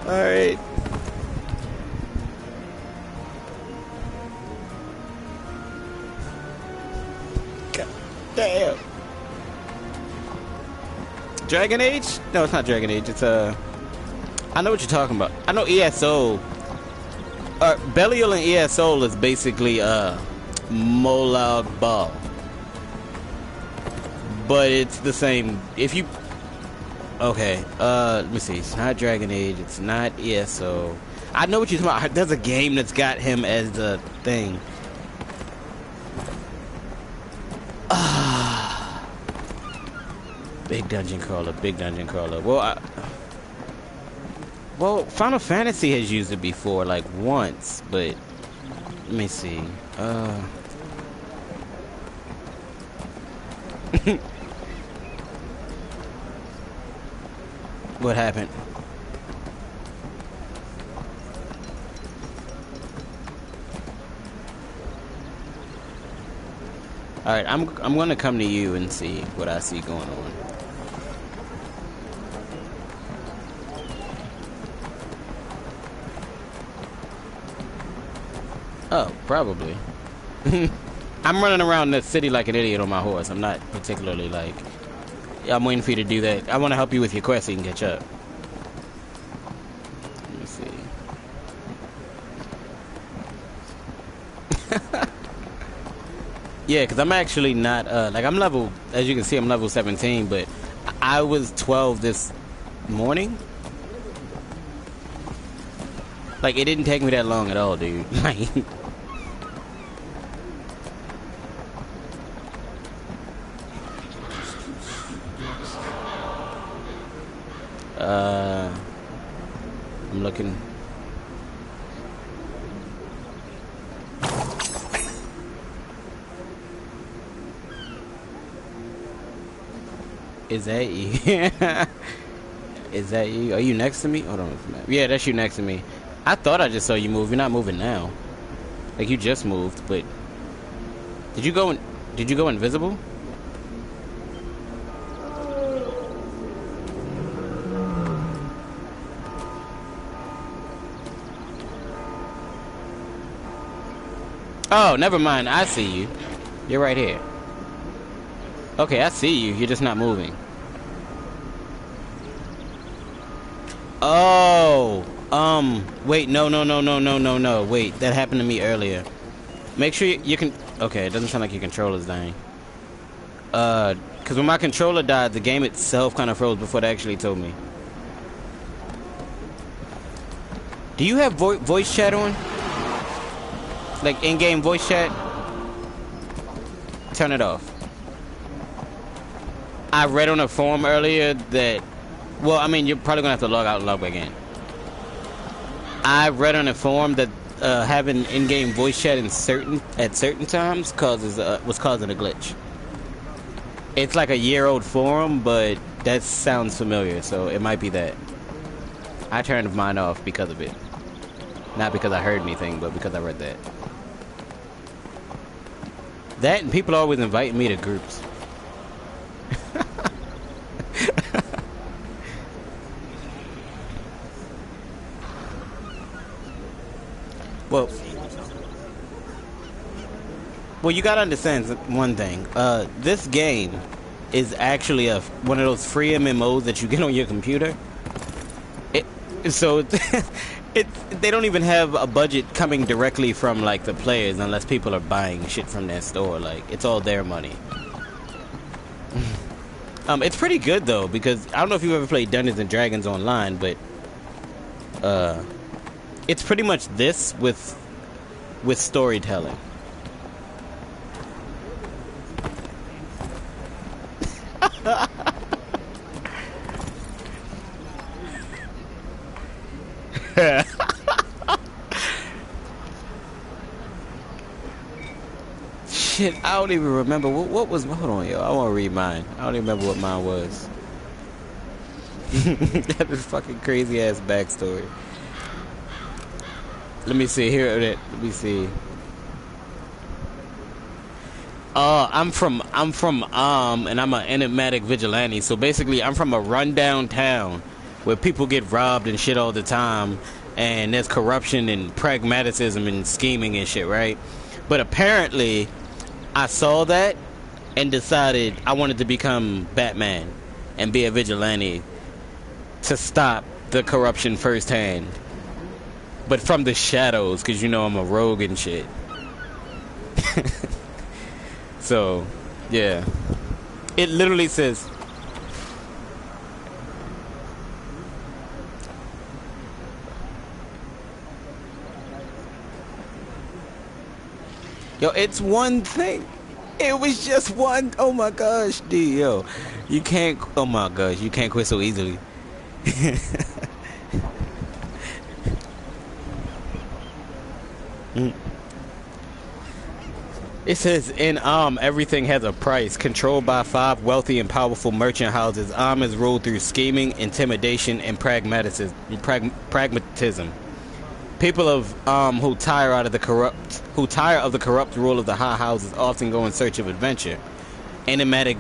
Alright. God damn. Dragon Age? No, it's not Dragon Age. It's I know what you're talking about. I know ESO. Belial and ESO is basically Molag Bal. But it's the same. If you... Okay, let me see. It's not Dragon Age. It's not ESO. I know what you're talking about. There's a game that's got him as the thing. Big dungeon crawler. Big dungeon crawler. Well, Final Fantasy has used it before, like once, but... Let me see. What happened? Alright, I'm gonna come to you and see what I see going on. Oh, probably. I'm running around the city like an idiot on my horse. I'm not particularly like... I'm waiting for you to do that. I want to help you with your quest so you can catch up. Let me see. Yeah, because I'm actually not... like, I'm level... As you can see, I'm level 17, but I was 12 this morning. Like, it didn't take me that long at all, dude. Like... I'm looking. Is that you? Is that you? Are you next to me? Hold on. Yeah, that's you next to me. I thought I just saw you move. You're not moving now. Like you just moved, but did you go invisible? Oh, never mind. I see you. You're right here. Okay, I see you. You're just not moving. Oh, wait, no. Wait, that happened to me earlier. Make sure you can. Okay, it doesn't sound like your controller's dying. Because when my controller died, the game itself kind of froze before they actually told me. Do you have voice chat on? Like in-game voice chat? Turn it off. I read on a forum earlier that, well, I mean, you're probably gonna have to log out and log back in. I read on a forum that having in-game voice chat at certain times was causing a glitch. It's like a year-old forum, but that sounds familiar, so it might be that. I turned mine off because of it. Not because I heard anything, but because I read that. That and people always inviting me to groups. Well, you gotta understand one thing. This game is actually one of those free MMOs that you get on your computer. They don't even have a budget coming directly from like the players unless people are buying shit from their store. Like, it's all their money. It's pretty good though, because I don't know if you've ever played Dungeons and Dragons online, but it's pretty much this with storytelling. Shit, I don't even remember what was. Hold on, yo. I want to read mine. I don't even remember what mine was. That is fucking crazy ass backstory. Let me see here. Let me see. I'm from and I'm an enigmatic vigilante. So basically, I'm from a rundown town where people get robbed and shit all the time, and there's corruption and pragmatism and scheming and shit, right? But apparently, I saw that and decided I wanted to become Batman and be a vigilante to stop the corruption firsthand. But from the shadows, because you know I'm a rogue and shit. So, yeah. It literally says... Yo, it's one thing. It was just one. Oh my gosh, dude, yo. You can't... Oh my gosh, you can't quit so easily. It says, in everything has a price. Controlled by 5 wealthy and powerful merchant houses, is ruled through scheming, intimidation, and pragmatism. People of who tire of the corrupt rule of the high houses often go in search of adventure. Enigmatic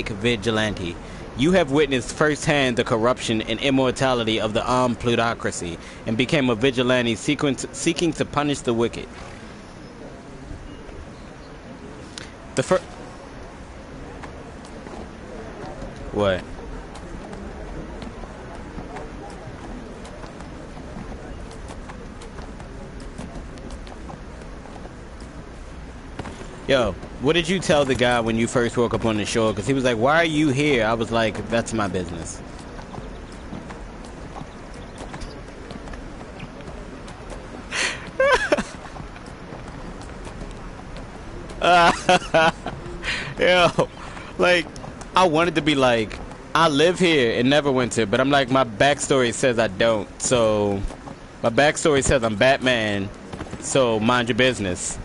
vigilante. You have witnessed firsthand the corruption and immortality of the plutocracy and became a vigilante seeking to punish the wicked. What? Yo, what did you tell the guy when you first woke up on the shore? Because he was like, why are you here? I was like, that's my business. Yo, like, I wanted to be like, I live here in Neverwinter, but I'm like, my backstory says I don't. So, my backstory says I'm Batman, so mind your business.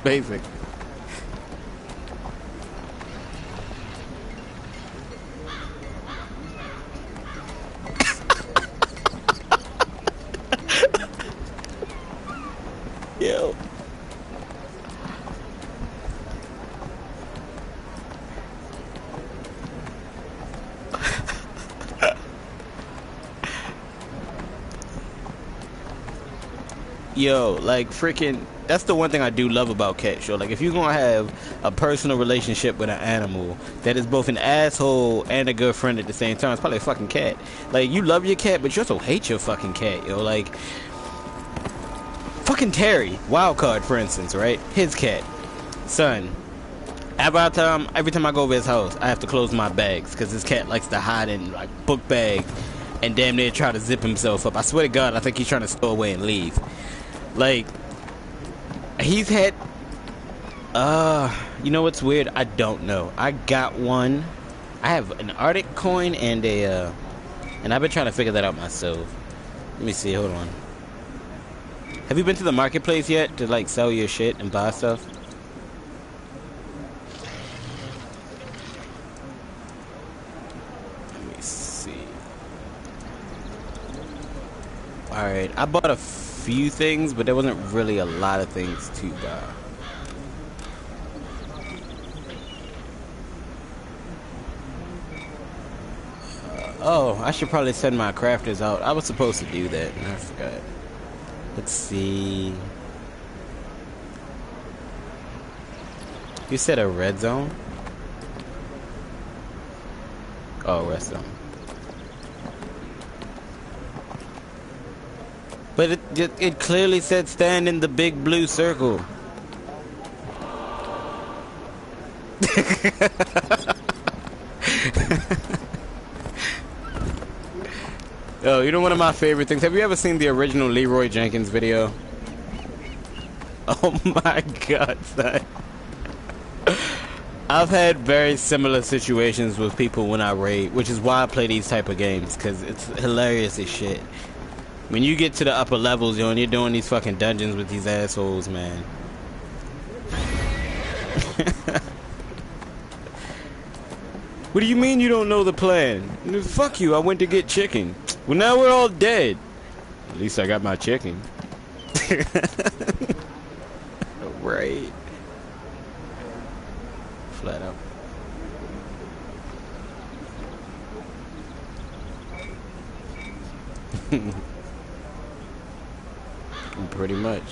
Basic. Yo. Yo, like freaking, that's the one thing I do love about cats, yo. Like if you're gonna have a personal relationship with an animal that is both an asshole and a good friend at the same time, it's probably a fucking cat. Like you love your cat, but you also hate your fucking cat, yo. Like fucking Terry, Wildcard, for instance, right? His cat, son. Every time I go over his house, I have to close my bags because his cat likes to hide in like book bags and damn near try to zip himself up. I swear to God, I think he's trying to stow away and leave. Like, he's had, you know what's weird? I don't know. I got one. I have an Arctic coin and and I've been trying to figure that out myself. Let me see, hold on. Have you been to the marketplace yet to like sell your shit and buy stuff? Let me see. Alright, I bought a few things, but there wasn't really a lot of things to buy. Oh, I should probably send my crafters out. I was supposed to do that, and I forgot. Let's see. You said a red zone? Oh, rest zone. But it clearly said stand in the big blue circle. Oh, you know one of my favorite things? Have you ever seen the original Leroy Jenkins video? Oh my God, son. I've had very similar situations with people when I raid, which is why I play these type of games, because it's hilarious as shit. When you get to the upper levels, yo, and you're doing these fucking dungeons with these assholes, man. What do you mean you don't know the plan? Fuck you, I went to get chicken. Well, now we're all dead. At least I got my chicken. Right. Flat out. Pretty much.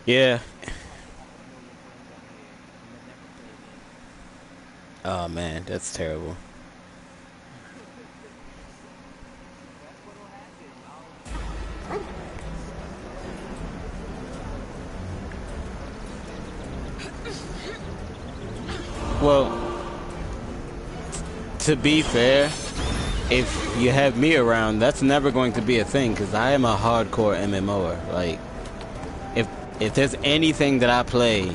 Yeah. Oh man, that's terrible. Well, to be fair, if you have me around, that's never going to be a thing, because I am a hardcore MMOer. Like, if there's anything that I play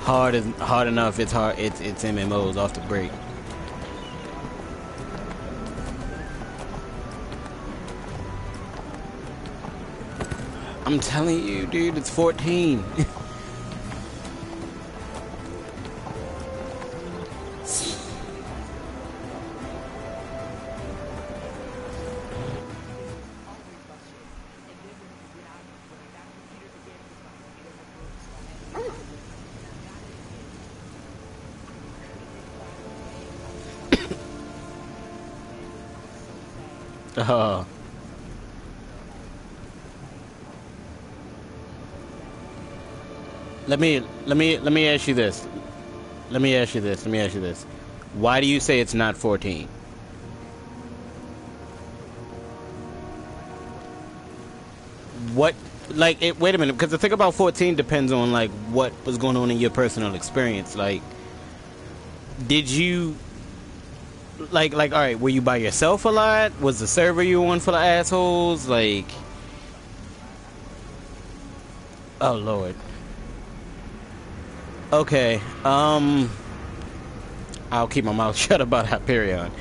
hard enough, it's MMOs off the break. I'm telling you, dude, it's 14. Oh. Let me ask you this. Let me ask you this. Why do you say it's not 14? What, like, wait a minute, because the thing about 14 depends on, like, what was going on in your personal experience. Like, did you, like, all right, were you by yourself a lot? Was the server you were on full of assholes? Like, oh, Lord. Okay, I'll keep my mouth shut about Hyperion.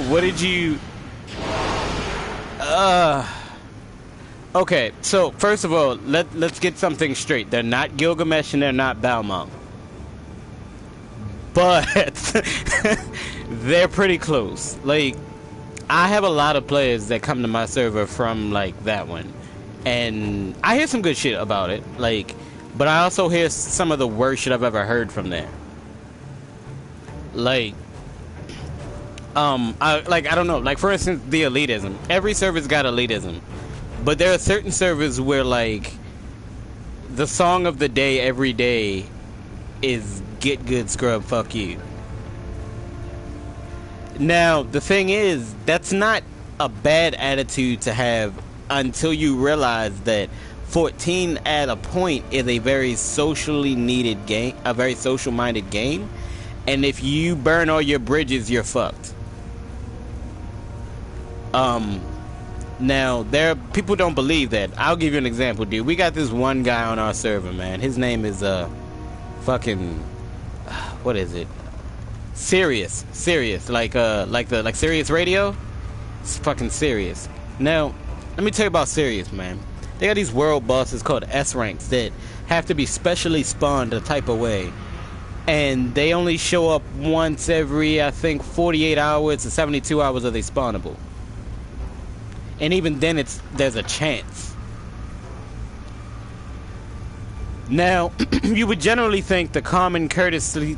What did you... Okay, so, first of all, let's get something straight. They're not Gilgamesh and they're not Balmung. But they're pretty close. Like, I have a lot of players that come to my server from, like, that one. And I hear some good shit about it. Like, but I also hear some of the worst shit I've ever heard from there. Like, I don't know. Like, for instance, the elitism. Every server's got elitism, but there are certain servers where, like, the song of the day every day is "Get Good, Scrub, Fuck You." Now, the thing is, that's not a bad attitude to have until you realize that 14 at a point is a very socially needed game, a very social-minded game, and if you burn all your bridges, you're fucked. Now, people don't believe that. I'll give you an example, dude. We got this one guy on our server, man. His name is, what is it? Sirius. Like Sirius Radio? It's fucking Sirius. Now, let me tell you about Sirius, man. They got these world bosses called S ranks that have to be specially spawned a type of way. And they only show up once every, I think, 48 hours to 72 hours are they spawnable. And even then, there's a chance. Now, you would generally think to have common courtesy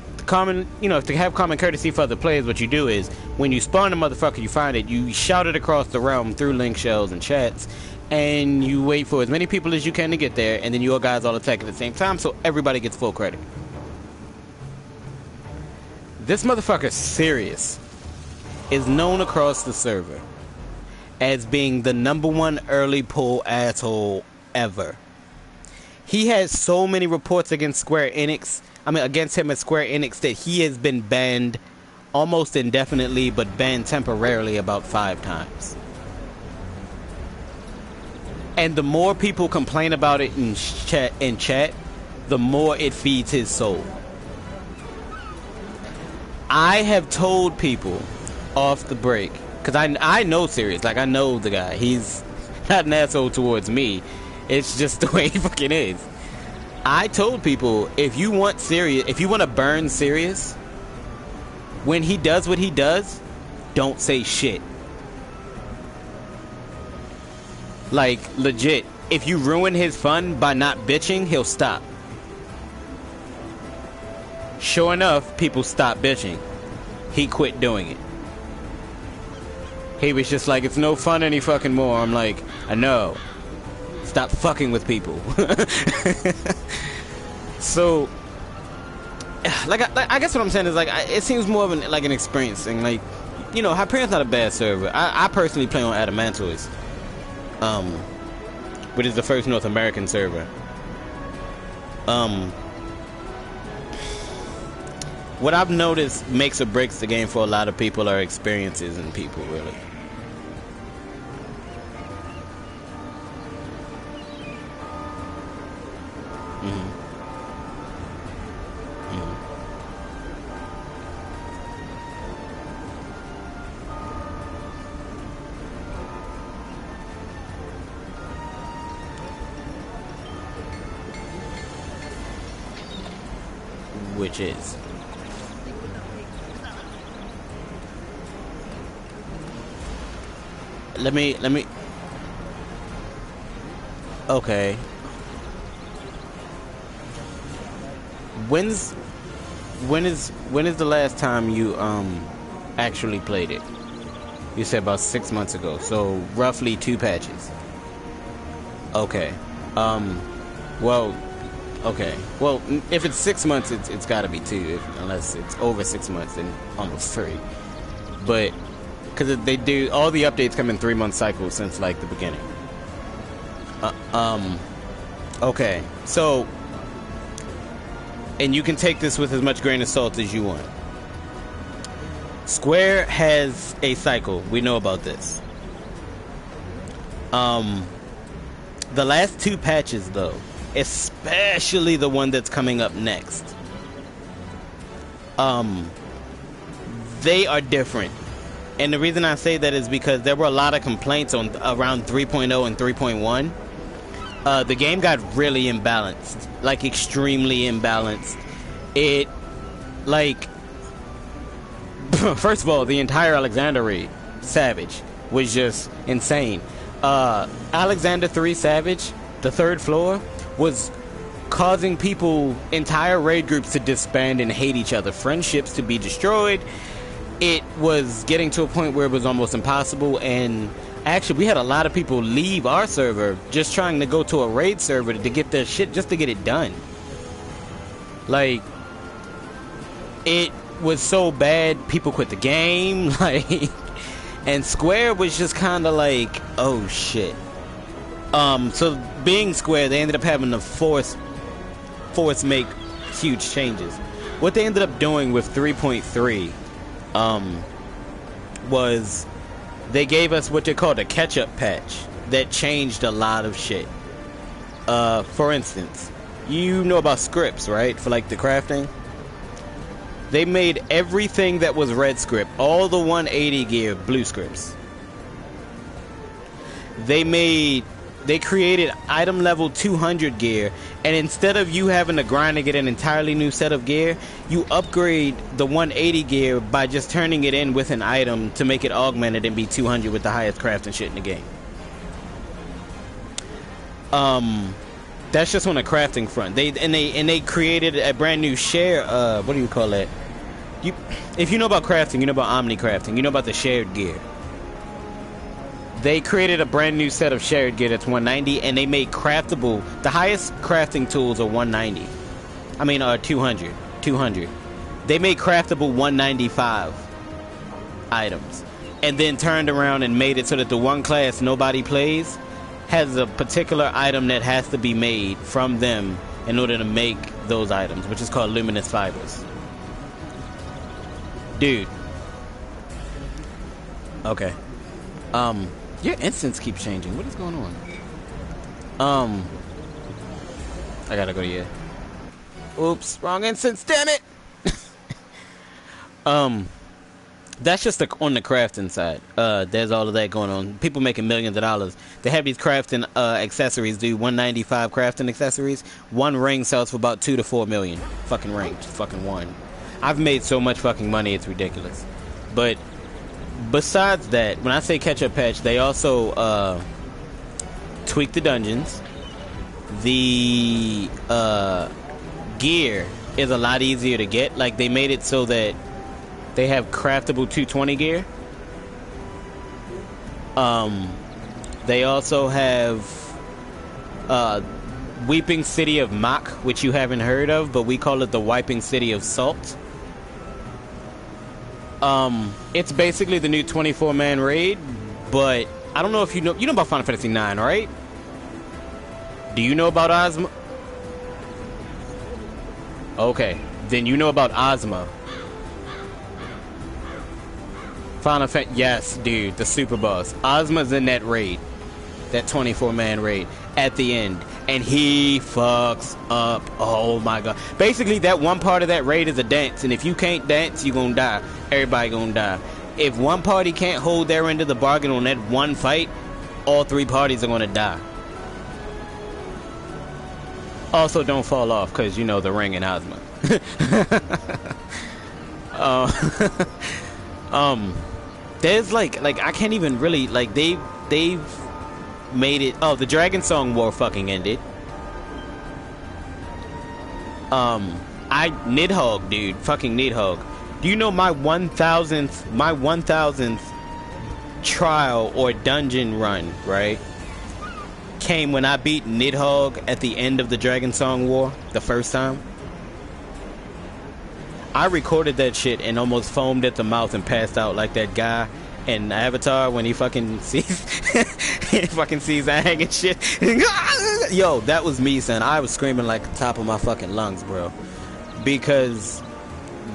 for other players, what you do is, when you spawn a motherfucker, you find it, you shout it across the realm through link shells and chats, and you wait for as many people as you can to get there, and then your guys all attack at the same time, so everybody gets full credit. This motherfucker, Sirius, is known across the server as being the #1 early pull asshole ever. He has so many reports against against him at Square Enix that he has been banned almost indefinitely, but banned temporarily about 5 times. And the more people complain about it in chat, the more it feeds his soul. I have told people off the break, because I know Sirius, like I know the guy. He's not an asshole towards me. It's just the way he fucking is. I told people, if you want to burn Sirius, when he does what he does, don't say shit. Like, legit, if you ruin his fun by not bitching, he'll stop. Sure enough, people stopped bitching. He quit doing it. He was just like, it's no fun any fucking more. I'm like, I know. Stop fucking with people. So, I guess what I'm saying is, like, it seems more of an experience thing. Like, you know, Hyperion's not a bad server. I personally play on Adamantoise, which is the first North American server. What I've noticed makes or breaks the game for a lot of people are experiences and people, really. Which is let me okay, when is the last time you actually played it? You said about 6 months ago, so roughly 2 patches. Okay. Well, okay. Well, if it's 6 months, it's got to be 2. Unless it's over 6 months, then almost 3. But because they do, all the updates come in 3-month cycles since like the beginning. Okay. So, and you can take this with as much grain of salt as you want. Square has a cycle. We know about this. The last 2 patches, though, especially the one that's coming up next, they are different. And the reason I say that is because there were a lot of complaints on around 3.0 and 3.1. The game got really imbalanced, like extremely imbalanced. It, like, first of all, the entire Alexander raid, Savage, was just insane. Alexander 3 Savage, the 3rd floor, was causing people, entire raid groups, to disband and hate each other, friendships to be destroyed. it was getting to a point where it was almost impossible, and actually we had a lot of people leave our server just trying to go to a raid server to get their shit just to get it done. Like, it was so bad people quit the game, like, and Square was just kind of like, oh shit. So being Square, they ended up having to force make huge changes. What they ended up doing with 3.3 was they gave us what they called a catch-up patch that changed a lot of shit. For instance, you know about scripts, right? For like the crafting. They made everything that was red script, all the 180 gear, blue scripts. They created item level 200 gear, and instead of you having to grind to get an entirely new set of gear, you upgrade the 180 gear by just turning it in with an item to make it augmented and be 200 with the highest crafting shit in the game. That's just on the crafting front. They created a brand new share. What do you call that? If you know about crafting, you know about omni crafting. You know about the shared gear. They created a brand new set of shared gear that's 190, and they made craftable. The highest crafting tools are 190. I mean, 200. 200. They made craftable 195 items, and then turned around and made it so that the one class nobody plays has a particular item that has to be made from them in order to make those items, which is called luminous fibers. Dude. Okay. Your instance keeps changing. What is going on? I gotta go to you. Oops, wrong instance, damn it! That's just on the crafting side. There's all of that going on. People making millions of dollars. They have these crafting accessories, do 195 crafting accessories. One ring sells for about 2 to 4 million. Fucking ring, just fucking one. I've made so much fucking money, it's ridiculous. But besides that, when I say catch-up patch, they also tweak the dungeons. The gear is a lot easier to get. Like, they made it so that they have craftable 220 gear. They also have Weeping City of Mach, which you haven't heard of, but we call it the Wiping City of Salt. It's basically the new 24-man raid, but I don't know if you know about Final Fantasy 9, right? Do you know about Ozma? Okay, then you know about Ozma. Final Fantasy, yes, dude, the super boss. Ozma's in that raid, that 24-man raid at the end, and he fucks up. Oh my god. Basically, that one part of that raid is a dance, and if you can't dance, you gonna die. Everybody gonna die. If one party can't hold their end of the bargain on that one fight, all three parties are gonna die. Also, don't fall off, because you know the ring and Ozma. There's like I can't even really, like, they've made it. Oh, the Dragon Song War fucking ended. Nidhogg, dude, fucking Nidhogg. Do you know my 1000th trial or dungeon run, right, came when I beat Nidhogg at the end of the Dragon Song War the first time? I recorded that shit and almost foamed at the mouth and passed out like that guy in Avatar when he fucking sees Aang and shit. Yo, that was me, son. I was screaming like the top of my fucking lungs, bro. Because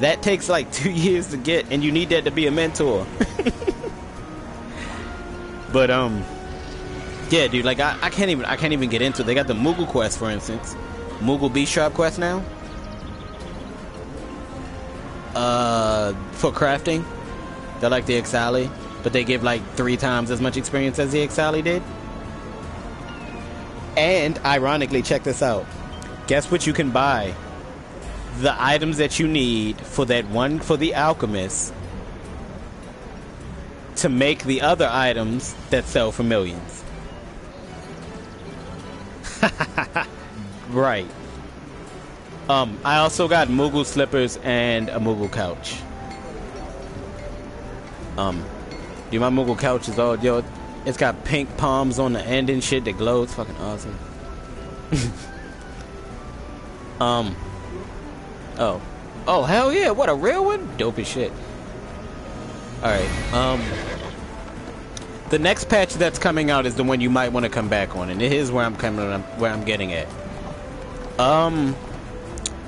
that takes like 2 years to get, and you need that to be a mentor. But yeah, dude, like I can't even get into it. They got the Moogle quest, for instance. Moogle Beast Trap quest now. For crafting, they're like the Ixali, but they give like 3 times as much experience as the Ixali did. And ironically, check this out. Guess what you can buy? The items that you need for that one, for the alchemist, to make the other items that sell for millions. Right. I also got Moogle slippers and a Moogle couch. Dude, my Moogle couch is all, yo, it's got pink palms on the end and shit that glow. It's fucking awesome. Oh, hell yeah, what, a real one? Dope as shit. Alright, the next patch that's coming out is the one you might want to come back on, and here's where I'm getting at.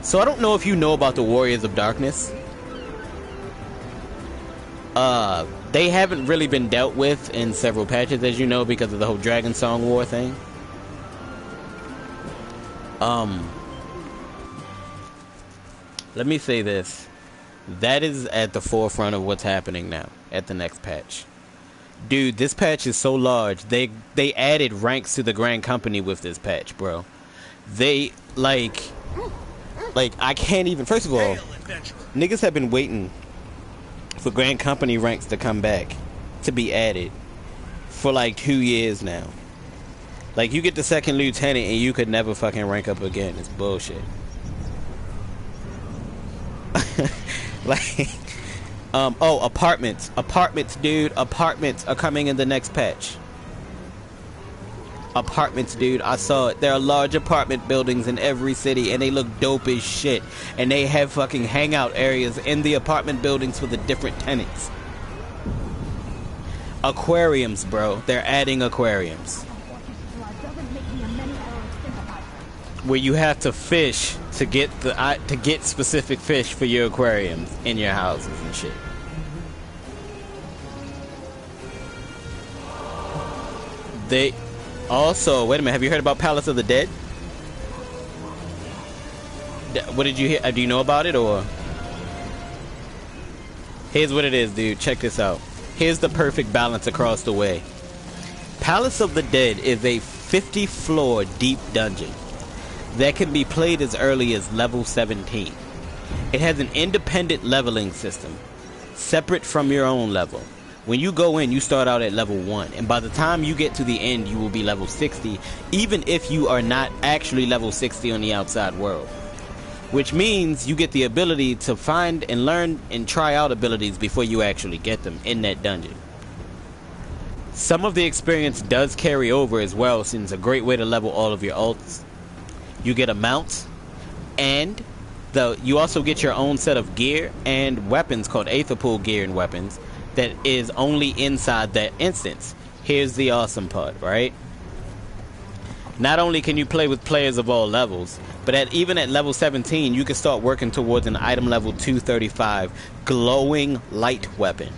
So I don't know if you know about the Warriors of Darkness. They haven't really been dealt with in several patches, as you know, because of the whole Dragon Song War thing. Let me say this. That is at the forefront of what's happening now at the next patch. Dude, this patch is so large. They added ranks to the Grand Company with this patch, bro. They, like, I can't even... First of all, niggas have been waiting for Grand Company ranks to come back, to be added, for like 2 years now. Like, you get the second lieutenant and you could never fucking rank up again. It's bullshit. Like, oh, apartments, dude. Apartments are coming in the next patch. Apartments, dude. I saw it. There are large apartment buildings in every city, and they look dope as shit. And they have fucking hangout areas in the apartment buildings for the different tenants. Aquariums, bro. They're adding aquariums, where you have to fish to get specific fish for your aquariums in your houses and shit. They also, wait a minute, have you heard about Palace of the Dead? What did you hear? Do you know about it, or? Here's what it is, dude. Check this out. Here's the perfect balance across the way. Palace of the Dead is a 50-floor deep dungeon that can be played as early as level 17. It has an independent leveling system, separate from your own level. When you go in, you start out at level 1, and by the time you get to the end, you will be level 60, even if you are not actually level 60 on the outside world. Which means you get the ability to find and learn and try out abilities before you actually get them in that dungeon. Some of the experience does carry over as well, since it's a great way to level all of your alts. You get a mount, and you also get your own set of gear and weapons called Aether Pool gear and weapons that is only inside that instance. Here's the awesome part, right? Not only can you play with players of all levels, but even at level 17, you can start working towards an item level 235 glowing light weapon.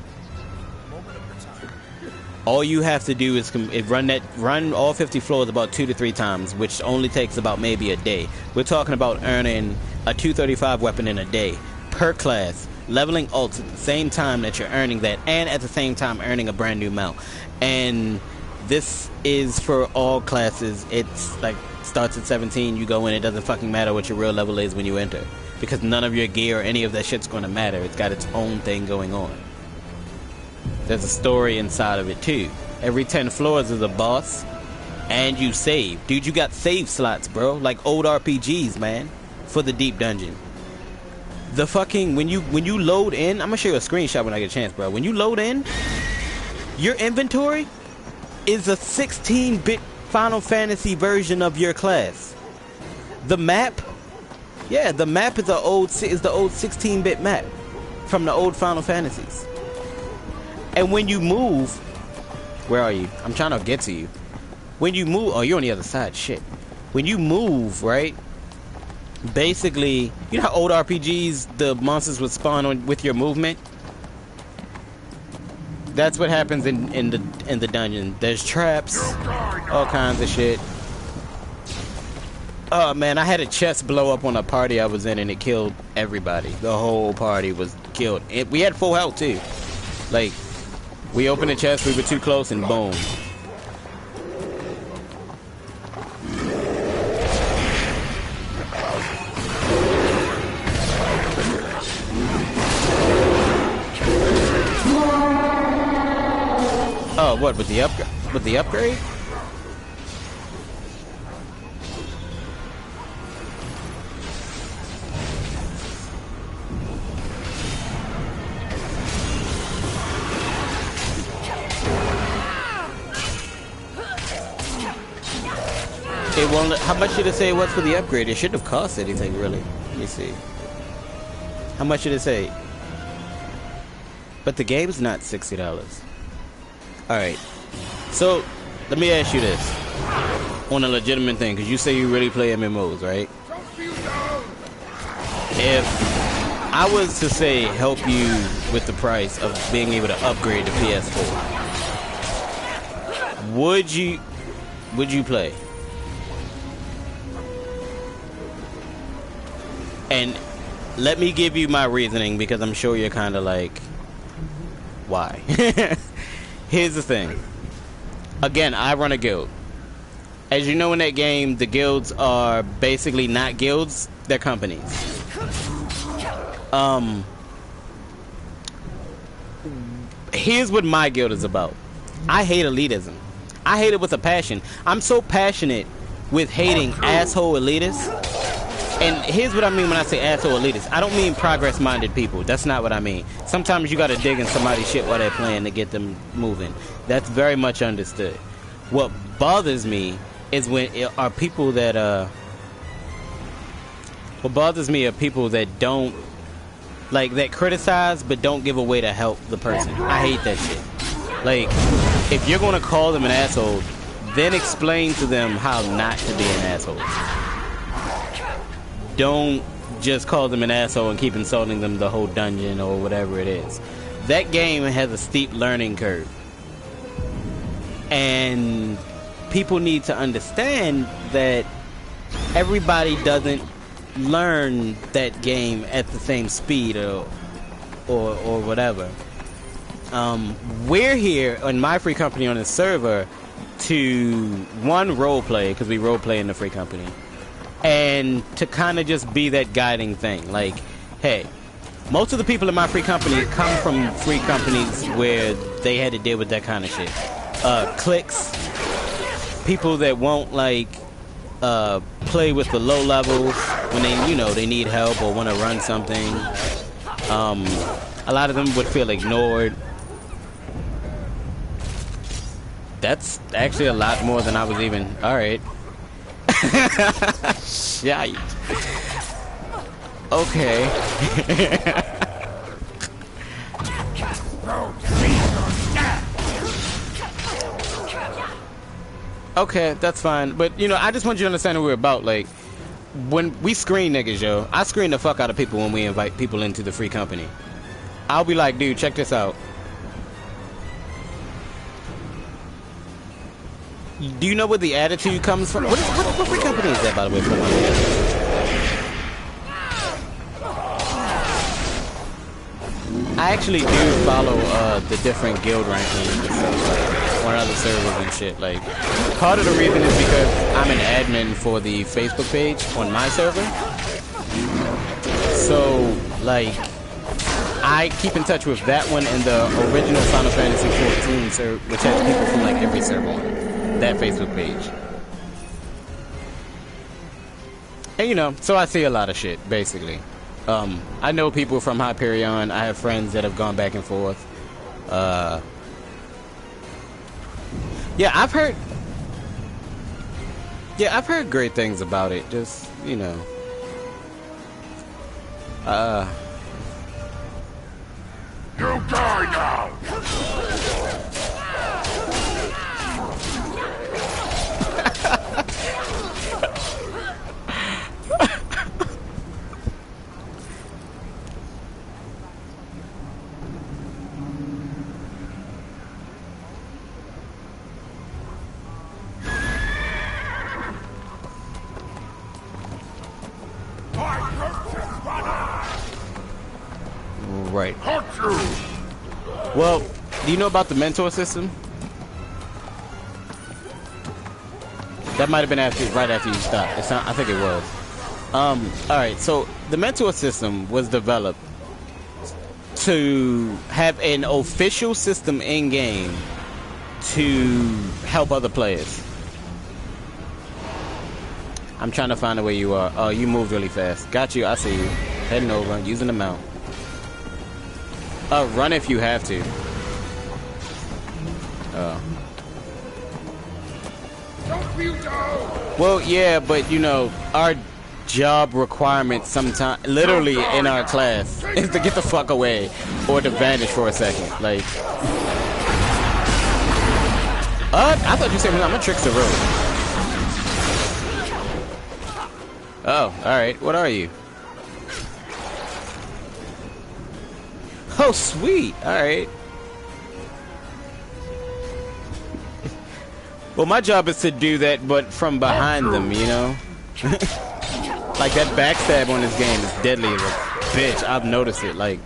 All you have to do is run all 50 floors about 2 to 3 times, which only takes about maybe a day. We're talking about earning a 235 weapon in a day per class, leveling alts at the same time that you're earning that, and at the same time earning a brand new mount. And this is for all classes. It's like starts at 17, you go in, it doesn't fucking matter what your real level is when you enter, because none of your gear or any of that shit's going to matter. It's got its own thing going on. There's a story inside of it too. Every 10 floors is a boss, and you save. Dude, you got save slots, bro, like old RPGs, man, for the deep dungeon. The fucking, when you load in, I'm gonna show you a screenshot when I get a chance, bro. When you load in, your inventory is a 16-bit Final Fantasy version of your class. The map, yeah, the map is the old 16-bit map from the old Final Fantasies. And when you move, where are you? I'm trying to get to you. When you move, oh, you're on the other side, shit. When you move, right, basically, you know how old RPGs, the monsters would spawn with your movement? That's what happens in the dungeon. There's traps, all kinds of shit. Oh man, I had a chest blow up on a party I was in, and it killed everybody. The whole party was killed. We had full health too. Like, we opened the chest, we were too close, and boom. Oh, what, with the upgrade? It won't. How much did it say it was for the upgrade? It shouldn't have cost anything, really. Let me see. How much did it say? But the game's not $60. All right. So let me ask you this on a legitimate thing, because you say you really play MMOs, right? If I was to say help you with the price of being able to upgrade to PS4, would you play? And let me give you my reasoning, because I'm sure you're kind of like, why? Here's the thing. Again, I run a guild. As you know, in that game, the guilds are basically not guilds, they're companies. Here's what my guild is about. I hate elitism. I hate it with a passion. I'm so passionate with hating asshole elitists. And here's what I mean when I say asshole elitists. I don't mean progress-minded people. That's not what I mean. Sometimes you gotta dig in somebody's shit while they're playing to get them moving. That's very much understood. What bothers me is when are people that what bothers me are people that don't like, that criticize but don't give a way to help the person. I hate that shit. Like, if you're gonna call them an asshole, then explain to them how not to be an asshole. Don't just call them an asshole and keep insulting them the whole dungeon or whatever it is. That game has a steep learning curve. And people need to understand that everybody doesn't learn that game at the same speed or whatever. We're here in my free company on the server to, one, role play, because we role play in the free company, and to kind of just be that guiding thing. Like, hey, most of the people in my free company come from free companies where they had to deal with that kind of shit. Cliques, people that won't like play with the low levels when they, you know, they need help or want to run something. A lot of them would feel ignored. That's actually a lot more than I was even. All right. Yeah. Okay. Okay, that's fine. But, you know, I just want you to understand what we're about. Like, when we screen niggas, yo, I screen the fuck out of people when we invite people into the free company. I'll be like, dude, check this out. Do you know where the attitude comes from? What free company is that, by the way? I actually do follow the different guild rankings on other servers and shit. Like, part of the reason is because I'm an admin for the Facebook page on my server. So, like, I keep in touch with that one and the original Final Fantasy 14 server, which has people from like every server on that Facebook page. And, you know, so I see a lot of shit, basically. I know people from Hyperion. I have friends that have gone back and forth. Yeah, I've heard great things about it. Just, you know. You die now! Right. Well, do you know about the mentor system? That might have been right after you stopped. I think it was. Alright, so the mentor system was developed to have an official system in-game to help other players. I'm trying to find out where you are. Oh, you moved really fast. Got you, I see you. Heading over, using the mount. Run if you have to. Oh. Well, yeah, but you know, our job requirements sometimes, literally in our class, is to get the fuck away or to vanish for a second. Like, I thought you said I'm a trickster, bro. Oh, alright. What are you? Oh, sweet. Alright. Well, my job is to do that, but from behind them, you know? Like, that backstab on this game is deadly as a bitch. I've noticed it. Like,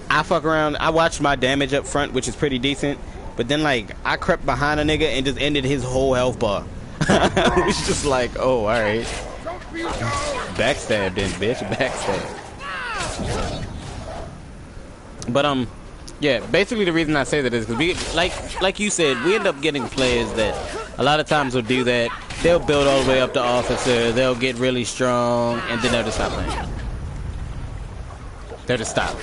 I fuck around. I watched my damage up front, which is pretty decent. But then, like, I crept behind a nigga and just ended his whole health bar. It was just like, oh, alright. Backstab then, bitch. Backstab. But, yeah, basically the reason I say that is because we, like you said, we end up getting players that a lot of times will do that. They'll build all the way up to officer, they'll get really strong, and then they'll just stop playing. They'll just stop.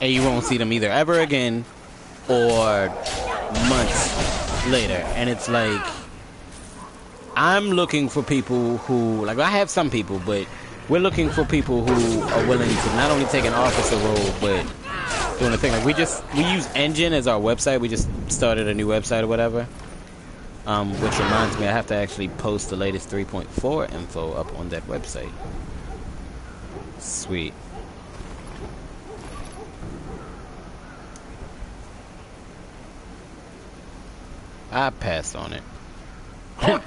And you won't see them either ever again or months later. And it's like, I'm looking for people who, like, I have some people, but we're looking for people who are willing to not only take an officer role, but doing the thing. Like, we use Engine as our website. We just started a new website or whatever. Which reminds me, I have to actually post the latest 3.4 info up on that website. Sweet. I passed on it.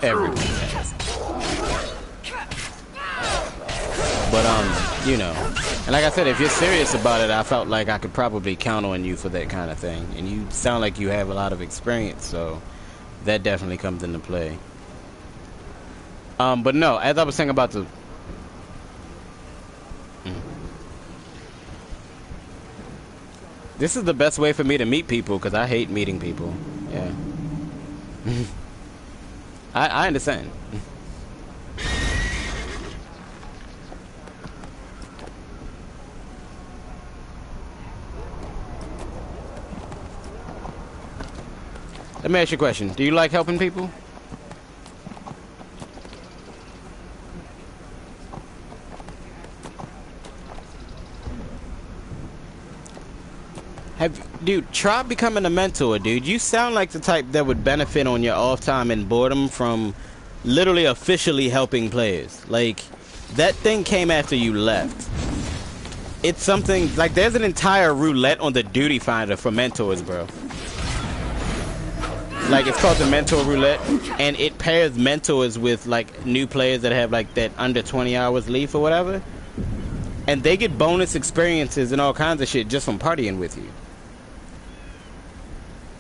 Everyone passed. But, you know. And like I said, if you're serious about it, I felt like I could probably count on you for that kind of thing. And you sound like you have a lot of experience, so that definitely comes into play. But no, as I was saying about the... This is the best way for me to meet people, because I hate meeting people. Yeah. I understand. Let me ask you a question. Do you like helping people? Dude, try becoming a mentor, dude. You sound like the type that would benefit on your off time and boredom from literally officially helping players. Like, that thing came after you left. It's something, like, there's an entire roulette on the duty finder for mentors, bro. Like, it's called the mentor roulette, and it pairs mentors with, like, new players that have, like, that under 20 hours leave or whatever. And they get bonus experiences and all kinds of shit just from partying with you.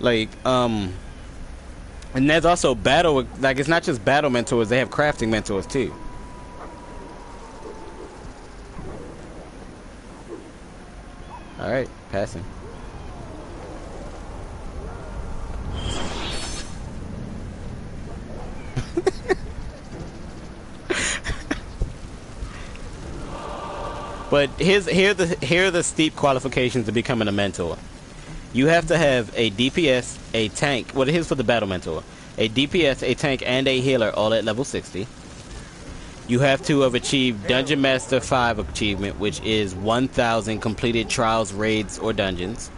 Like, and there's also battle, like, it's not just battle mentors, they have crafting mentors too. Alright, passing. But here are the steep qualifications to becoming a mentor. You have to have a DPS, a tank. Well, here's for the battle mentor: a DPS, a tank, and a healer, all at level 60. You have to have achieved Dungeon Master 5 achievement, which is 1,000 completed trials, raids, or dungeons.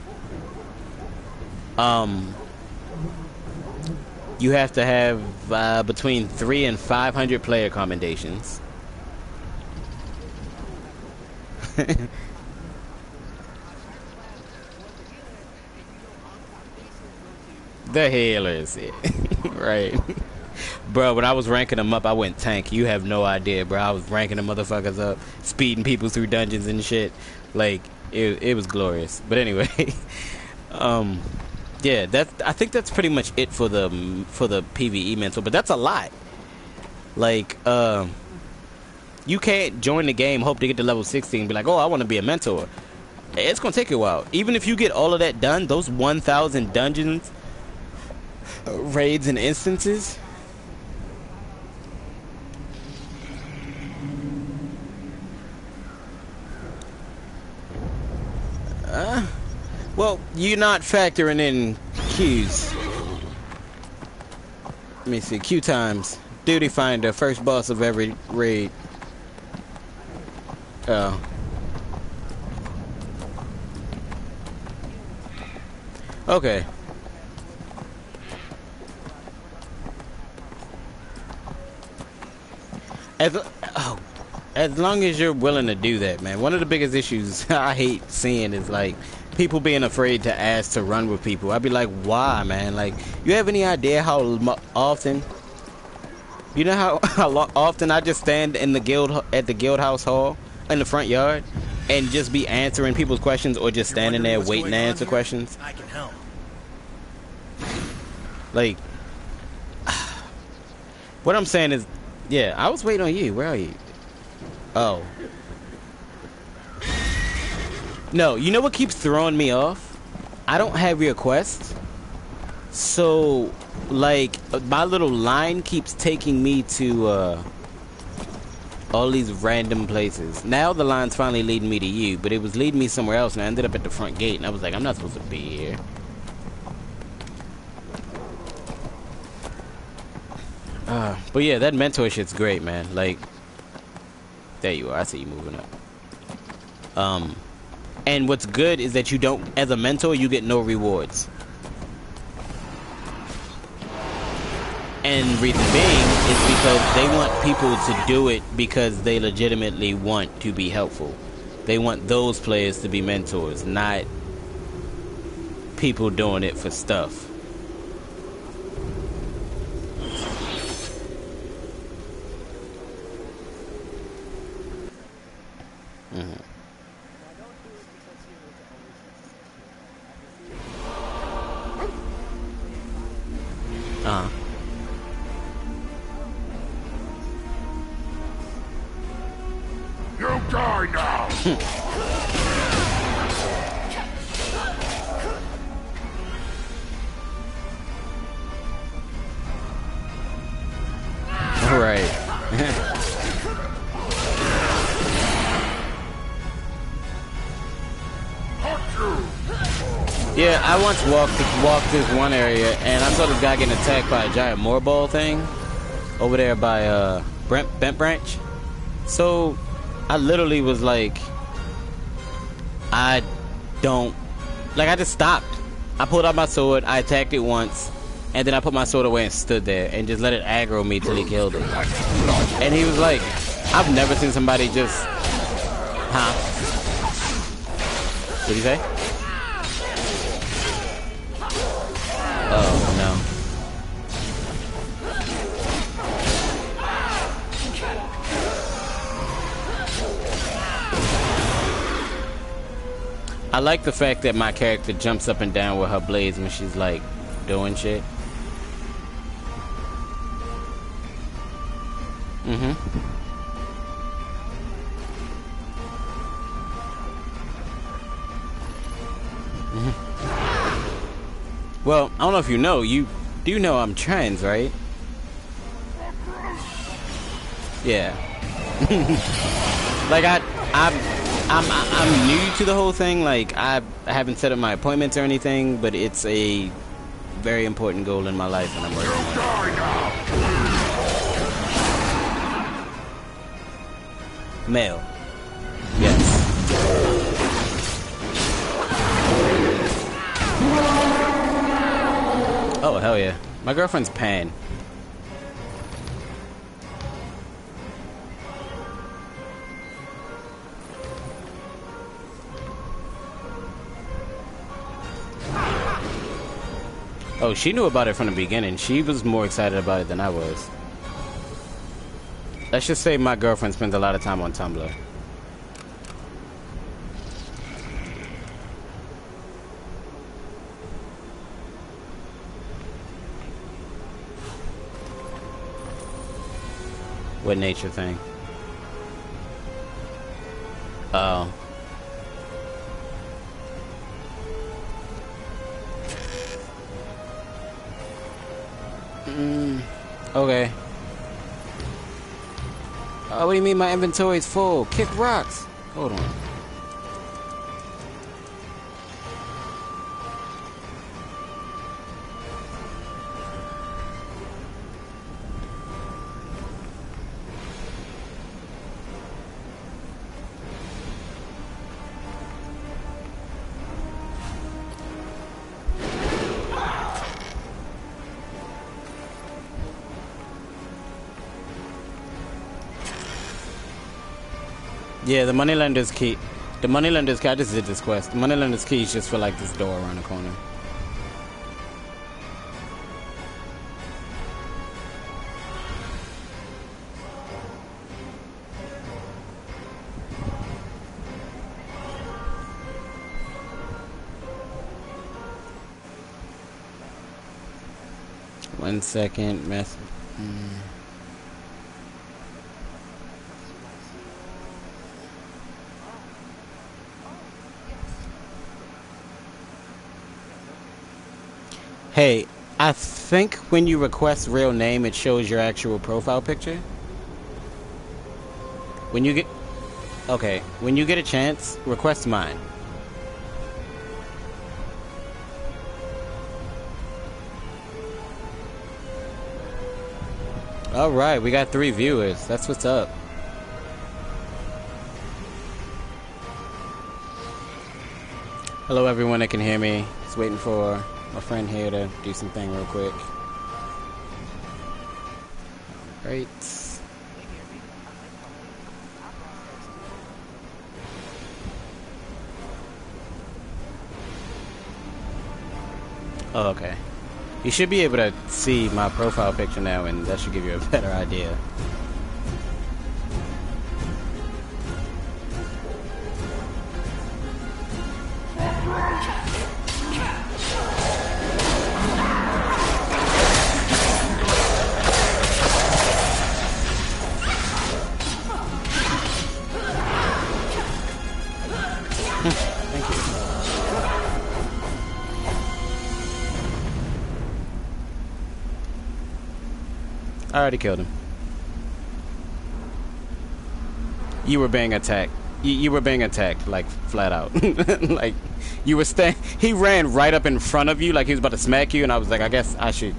You have to have between 300 and 500 player commendations. The healers, right? Bro, when I was ranking them up, I went tank. You have no idea, bro. I was ranking the motherfuckers up, speeding people through dungeons and shit. Like, it was glorious. But anyway, yeah, I think that's pretty much it for the PvE mentor. But that's a lot. Like, you can't join the game, hope to get to level 60 and be like, oh, I want to be a mentor. It's going to take you a while. Even if you get all of that done, those 1,000 dungeons, raids, and instances. Well, you're not factoring in queues. Let me see, queue times. Duty Finder, first boss of every raid. Oh. Okay. As long as you're willing to do that, man. One of the biggest issues I hate seeing is like people being afraid to ask to run with people. I'd be like, why, man? Like, you have any idea how often? You know how often I just stand in the guild house hall in the front yard and just be answering people's questions, or just standing there waiting to answer questions. I can help. Like, what I'm saying is, yeah, I was waiting on you. Where are you? Oh. No, you know what keeps throwing me off? I don't have your quest. So, like, my little line keeps taking me to, all these random places. Now the line's finally leading me to you, but it was leading me somewhere else, and I ended up at the front gate, and I was like, I'm not supposed to be here. But yeah, that mentor shit's great, man. Like, there you are. I see you moving up. And what's good is that you don't, as a mentor, you get no rewards. And reason being is because they want people to do it because they legitimately want to be helpful. They want those players to be mentors, not people doing it for stuff. You die now! All right. Yeah, I once walked this one area, and I saw this guy getting attacked by a giant moorball thing over there by Bent Branch. So I literally was like, I just stopped. I pulled out my sword, I attacked it once, and then I put my sword away and stood there and just let it aggro me till he killed it. And he was like, I've never seen somebody just, huh? What'd you say? Oh, no. I like the fact that my character jumps up and down with her blades when she's, like, doing shit. Well, I don't know if you know. You do know I'm trans, right? Yeah. Like I'm new to the whole thing. Like I haven't set up my appointments or anything, but it's a very important goal in my life, and I'm working on it. Male. Yes. Oh, hell yeah. My girlfriend's Pan. Oh, she knew about it from the beginning. She was more excited about it than I was. Let's just say my girlfriend spends a lot of time on Tumblr. What nature thing? Oh. Okay. Oh, what do you mean my inventory is full? Kick rocks. Hold on. Yeah, the moneylender's key. The moneylender's key. I just did this quest. The moneylender's key is just for like this door around the corner. One second, mess. Hey, I think when you request real name, it shows your actual profile picture. When you get... Okay, when you get a chance, request mine. Alright, we got 3 viewers. That's what's up. Hello everyone that can hear me. Just waiting for my friend here to do something real quick. Alright. Oh, okay. You should be able to see my profile picture now, and that should give you a better idea. Thank you. I already killed him. You were being attacked. You were being attacked, like, flat out. Like, you were staying... He ran right up in front of you like he was about to smack you, and I was like, I guess I should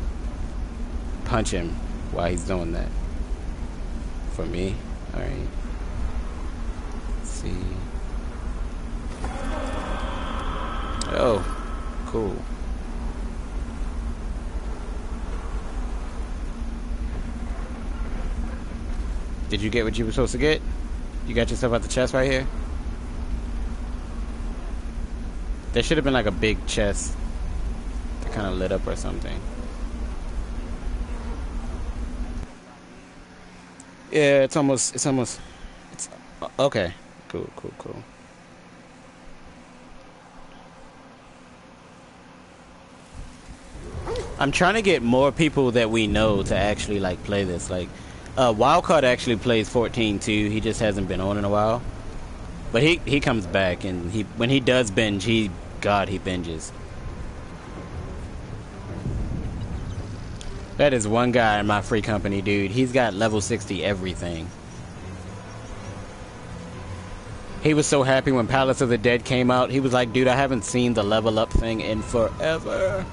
punch him while he's doing that. For me. Alright. Let's see. Oh, cool. Did you get what you were supposed to get? You got yourself out the chest right here? There should have been like a big chest that kind of lit up or something. Yeah, it's almost, okay. Cool. I'm trying to get more people that we know to actually like play this. Like, Wildcard actually plays 14 too. He just hasn't been on in a while, but he comes back, and when he does binge, he binges. That is one guy in my free company, dude. He's got level 60 everything. He was so happy when Palace of the Dead came out. He was like, dude, I haven't seen the level up thing in forever.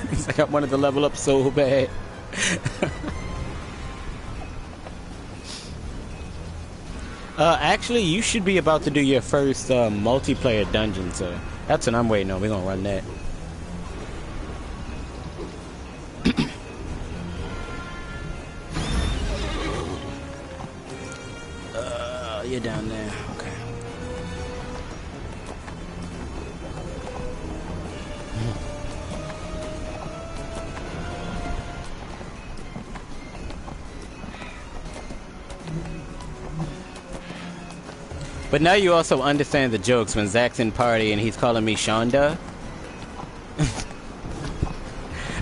He's like, I wanted to level up so bad. Actually, you should be about to do your first multiplayer dungeon, so that's what I'm waiting on. We're gonna run that. You're down there. Okay. But now you also understand the jokes when Zach's in party and he's calling me Shonda.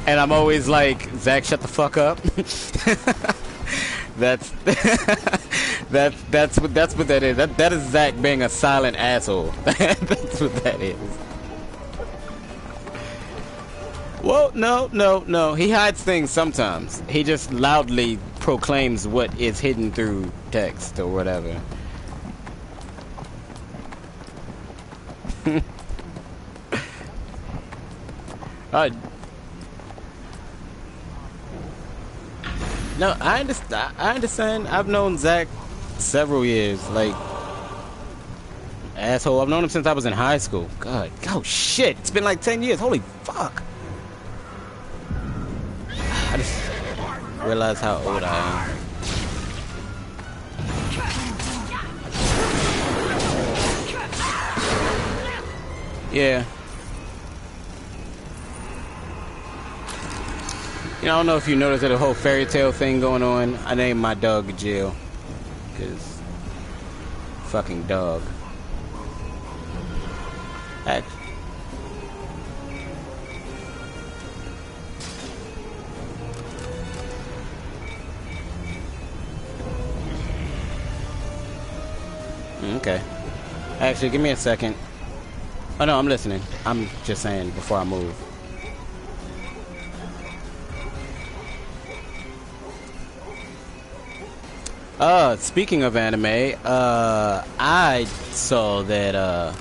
And I'm always like, Zach, shut the fuck up. That's what that is. That is Zach being a silent asshole. That's what that is. Well, no. He hides things sometimes. He just loudly proclaims what is hidden through text or whatever. No, I understand. I've known Zach several years. Like, asshole. I've known him since I was in high school. God. Oh, shit. It's been like 10 years. Holy fuck. I just realized how old I am. Yeah. You know, I don't know if you noticed that whole fairy tale thing going on. I named my dog Jill. Because... fucking dog. Act. Okay. Actually, give me a second. Oh no, I'm listening. I'm just saying before I move. Speaking of anime, I saw that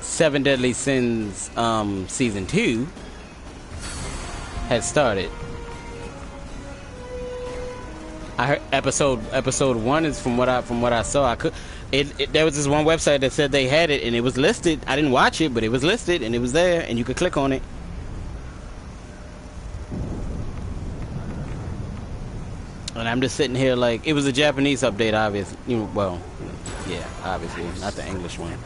Seven Deadly Sins season 2 had started. I heard episode 1 is from what I saw. There was this one website that said they had it and it was listed. I didn't watch it, but it was listed and it was there and you could click on it. And I'm just sitting here like, it was a Japanese update, obviously. Well, yeah, obviously, not the English one.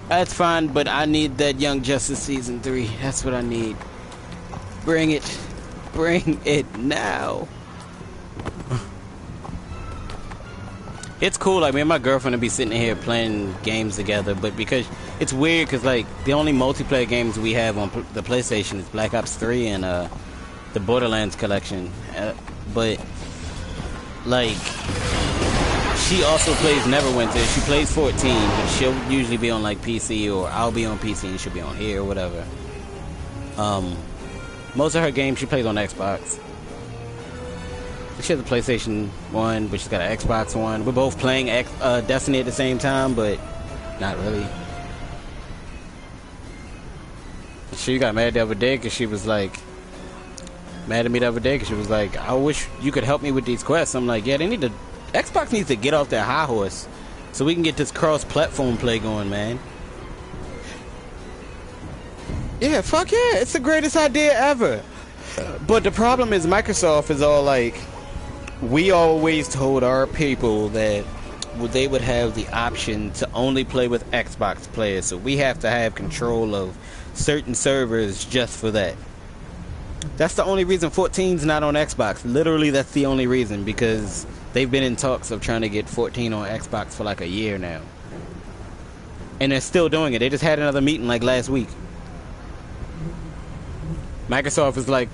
That's fine, but I need that Young Justice season 3. That's what I need. Bring it. Bring it now. It's cool, like me and my girlfriend will be sitting here playing games together, but because it's weird, because like the only multiplayer games we have on the PlayStation is Black Ops 3 and the Borderlands collection, but like she also plays Neverwinter. She plays 14, but she'll usually be on like PC, or I'll be on PC and she'll be on here or whatever. Most of her games she plays on Xbox. She has a PlayStation 1, but she's got an Xbox One. We're both playing Destiny at the same time, but not really. She got mad the other day because she was like, mad at me the other day because she was like, I wish you could help me with these quests. I'm like, yeah, Xbox needs to get off their high horse so we can get this cross-platform play going, man. Yeah, fuck yeah, it's the greatest idea ever. But the problem is Microsoft is all like, we always told our people that they would have the option to only play with Xbox players, so we have to have control of certain servers just for that. That's the only reason 14's not on Xbox. Literally, that's the only reason, because they've been in talks of trying to get 14 on Xbox for like a year now. And they're still doing it. They just had another meeting like last week. Microsoft is like...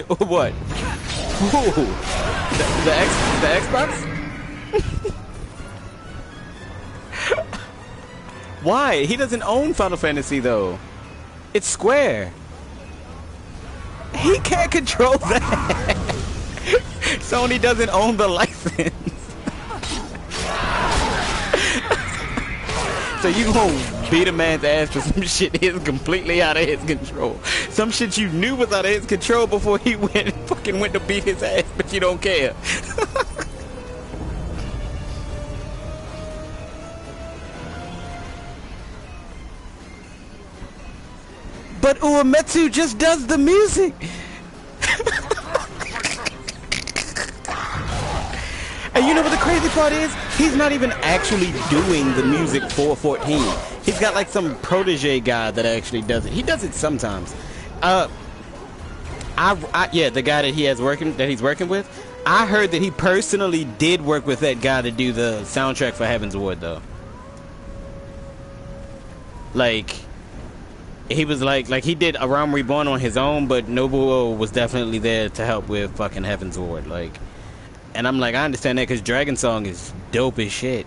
What? Ooh, the Xbox? Why? He doesn't own Final Fantasy though. It's Square. He can't control that. Sony doesn't own the license. So you gonna beat a man's ass for some shit is completely out of his control. Some shit you knew was out of his control before he fucking went to beat his ass, but you don't care. But Uematsu just does the music. And you know what the crazy part is? He's not even actually doing the music for 14. He's got like some protege guy that actually does it. He does it sometimes. Yeah, the guy that he's working with. I heard that he personally did work with that guy to do the soundtrack for Heaven's Ward, though. Like, he was like he did A Realm Reborn on his own, but Nobuo was definitely there to help with fucking Heaven's Ward, like. And I'm like, I understand that because Dragon Song is dope as shit.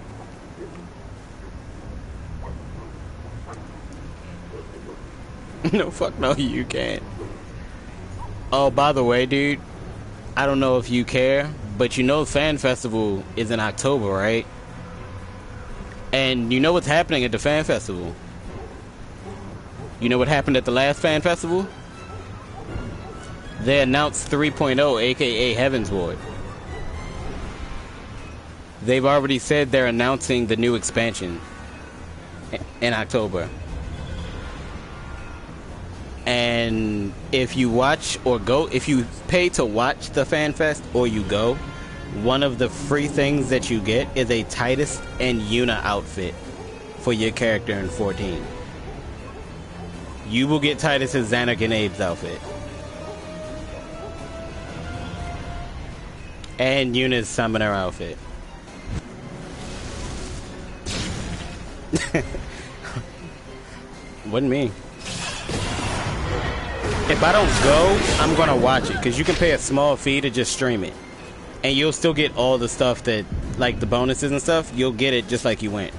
No, fuck no, you can't. Oh, by the way, dude, I don't know if you care, but you know Fan Festival is in October, right? And you know what's happening at the Fan Festival? You know what happened at the last Fan Festival? They announced 3.0, aka Heaven's Ward. They've already said they're announcing the new expansion. in October. And if you watch or go, if you pay to watch the fan fest or you go, one of the free things that you get is a Titus and Yuna outfit for your character in 14. You will get Titus's Xanac and Abe's outfit. And Yuna's summoner outfit. Wasn't me. If I don't go, I'm gonna watch it, because you can pay a small fee to just stream it. And you'll still get all the stuff that, like the bonuses and stuff, you'll get it just like you went.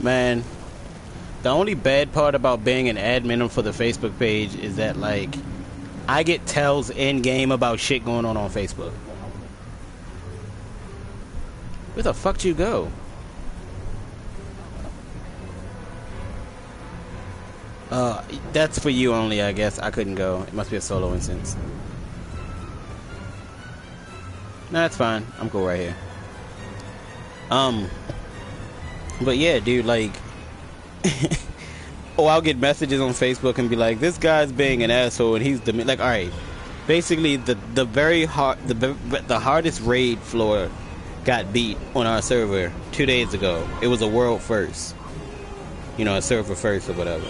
Man, the only bad part about being an admin for the Facebook page is that, like, I get tells in game about shit going on Facebook. Where the fuck you go? That's for you only, I guess. I couldn't go. It must be a solo instance. Nah, that's fine. I'm cool right here. But yeah, dude, like, oh, I'll get messages on Facebook and be like, this guy's being an asshole and he's like, all right, basically the hardest raid floor got beat on our server 2 days ago. It was a world first, you know, a server first or whatever.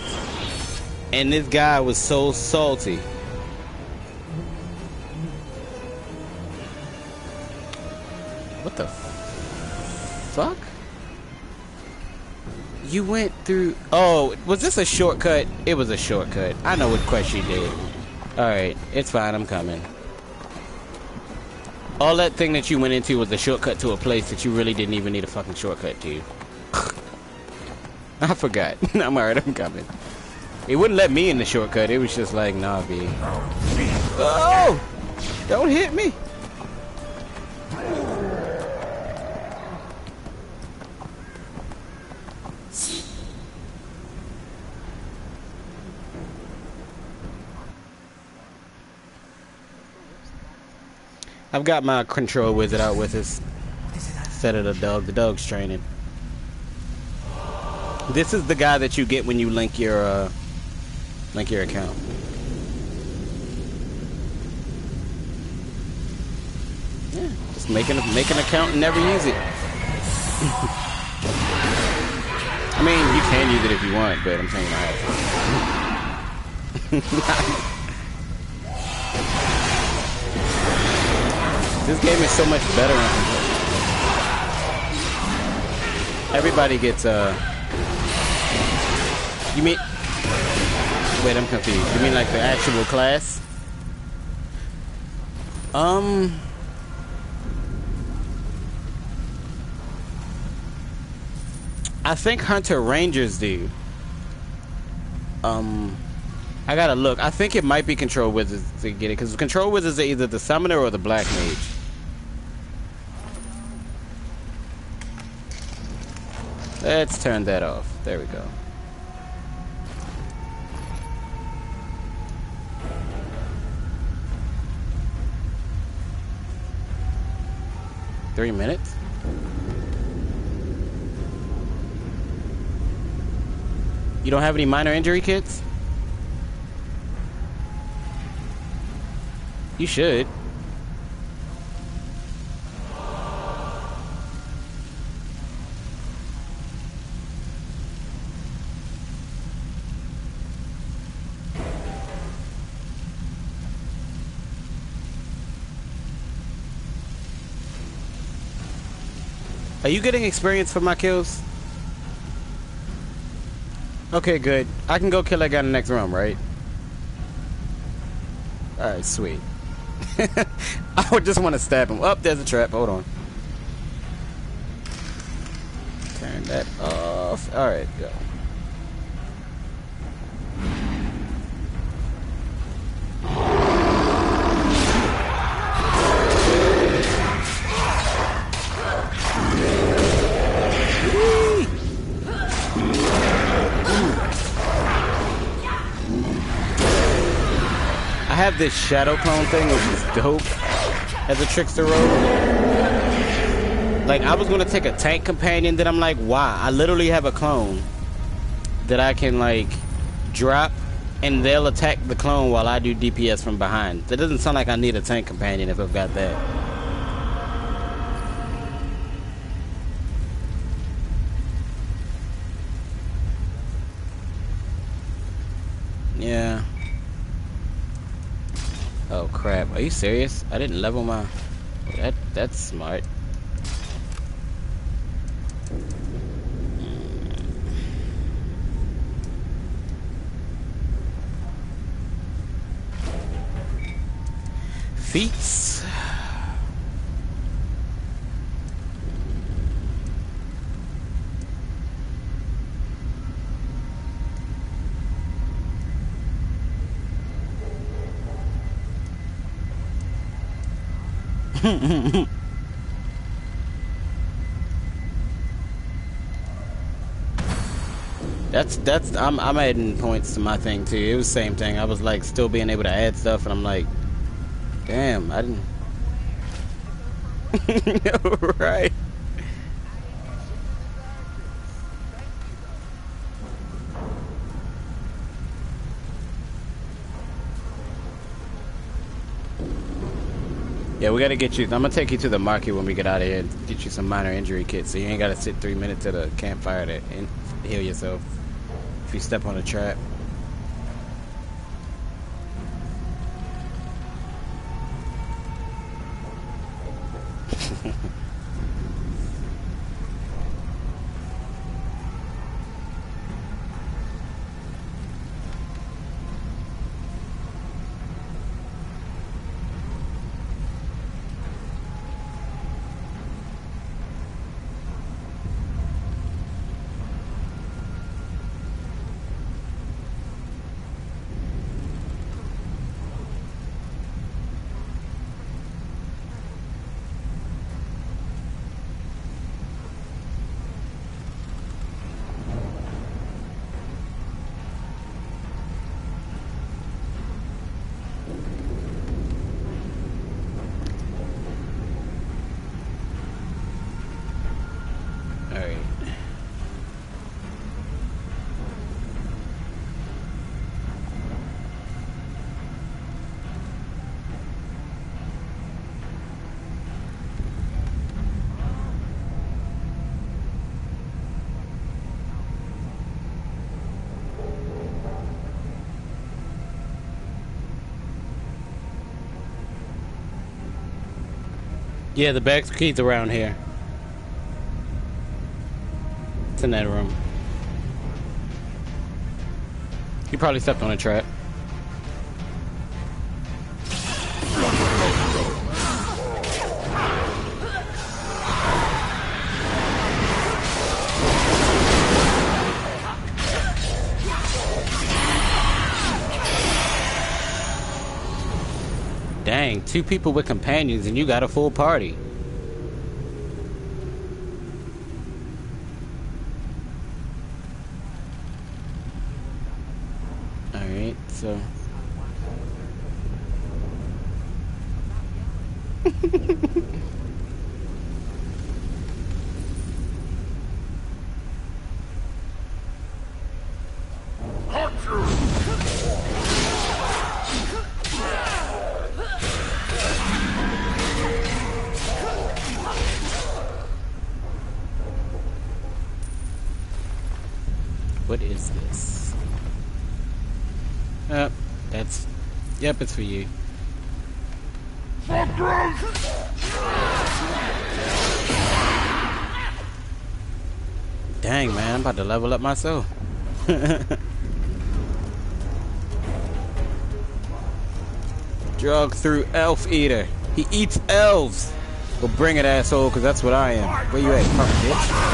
And this guy was so salty. What the fuck? You went through... Oh, was this a shortcut? It was a shortcut. I know what quest you did. Alright, it's fine, I'm coming. All that thing that you went into was a shortcut to a place that you really didn't even need a fucking shortcut to. I forgot. I'm alright, I'm coming. It wouldn't let me in the shortcut. It was just like, nah, B. Oh! Don't hit me! I've got my control wizard out with us. Instead of the dog. The dog's training. This is the guy that you get when you link your account. Yeah, just make an account and never use it. I mean, you can use it if you want, but I'm saying I. This game is so much better on control. Everybody gets You mean? Wait, I'm confused. You mean like the actual class? I think Hunter Rangers do. I gotta look. I think it might be Control Wizards to get it, because Control Wizards are either the Summoner or the Black Mage. Let's turn that off. There we go. Three minutes? You don't have any minor injury kits? You should. Are you getting experience for my kills? Okay, good. I can go kill that guy in the next room, right? Alright, sweet. I would just want to stab him. Oh, there's a trap. Hold on. Turn that off. Alright, go. this shadow clone thing, which is dope as a trickster role. Like, I was gonna take a tank companion, then I'm like, why? I literally have a clone that I can, like, drop, and they'll attack the clone while I do DPS from behind. That doesn't sound like I need a tank companion if I've got that. Yeah. Oh, crap. Are you serious? I didn't level my... That's smart. Feats. I'm adding points to my thing too. It was the same thing. I was like still being able to add stuff, and I'm like, damn, I didn't. Right. Yeah, we gotta get you. I'm gonna take you to the market when we get out of here and get you some minor injury kits, so you ain't gotta sit 3 minutes at a campfire to heal yourself if you step on a trap. Yeah, the back key's around here. It's in that room. You probably stepped on a trap. Dang, 2 people with companions and you got a full party. Alright, so... What is this? That's... Yep, it's for you. Dang, man, I'm about to level up myself. Drug through Elf Eater. He eats elves. Well, bring it, asshole, because that's what I am. Where you at, punk bitch?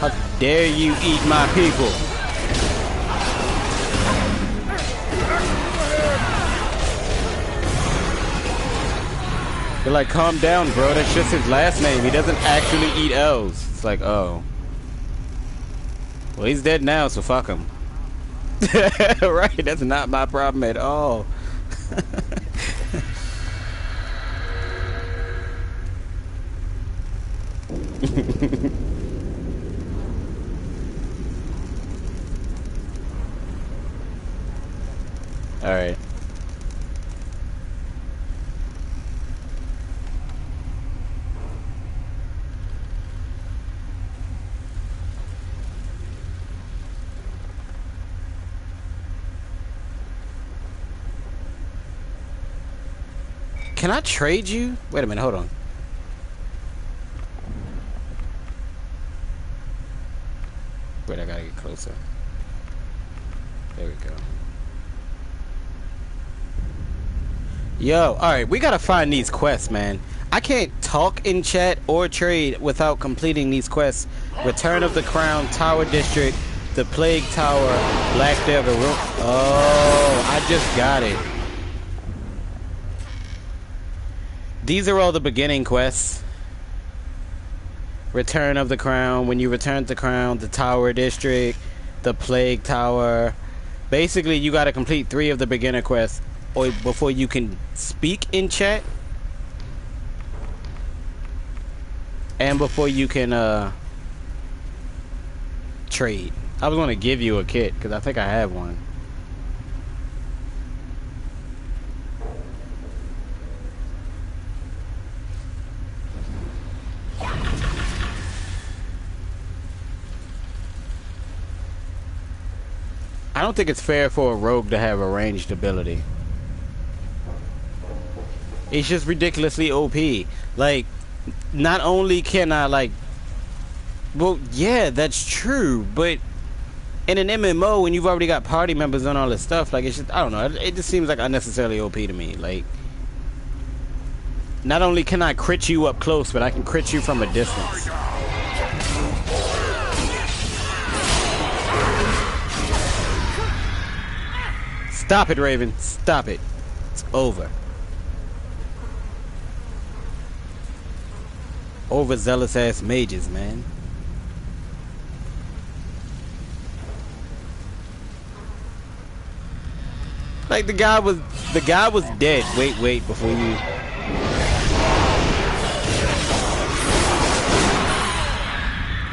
How dare you eat my people? You're like, calm down, bro. That's just his last name. He doesn't actually eat elves. It's like, oh. Well, he's dead now, so fuck him. Right, that's not my problem at all. All right. Can I trade you? Wait a minute, hold on. Wait, I gotta get closer. There we go. Yo, alright, we gotta find these quests, man. I can't talk in chat or trade without completing these quests. Return of the Crown, Tower District, the Plague Tower, Black Devil Room. Oh, I just got it. These are all the beginning quests. Return of the Crown. When you return the Crown, the Tower District, the Plague Tower. Basically, you got to complete 3 of the beginner quests or before you can speak in chat. And before you can trade. I was going to give you a kit because I think I have one. I don't think it's fair for a rogue to have a ranged ability. It's just ridiculously OP. Like, not only can I, like... Well, yeah, that's true, but in an MMO, when you've already got party members and all this stuff, like, it's just, I don't know, it just seems like unnecessarily OP to me. Like, not only can I crit you up close, but I can crit you from a distance. Stop it, Raven. Stop it. It's over. Overzealous ass mages, man. Like the guy was dead. Wait before you.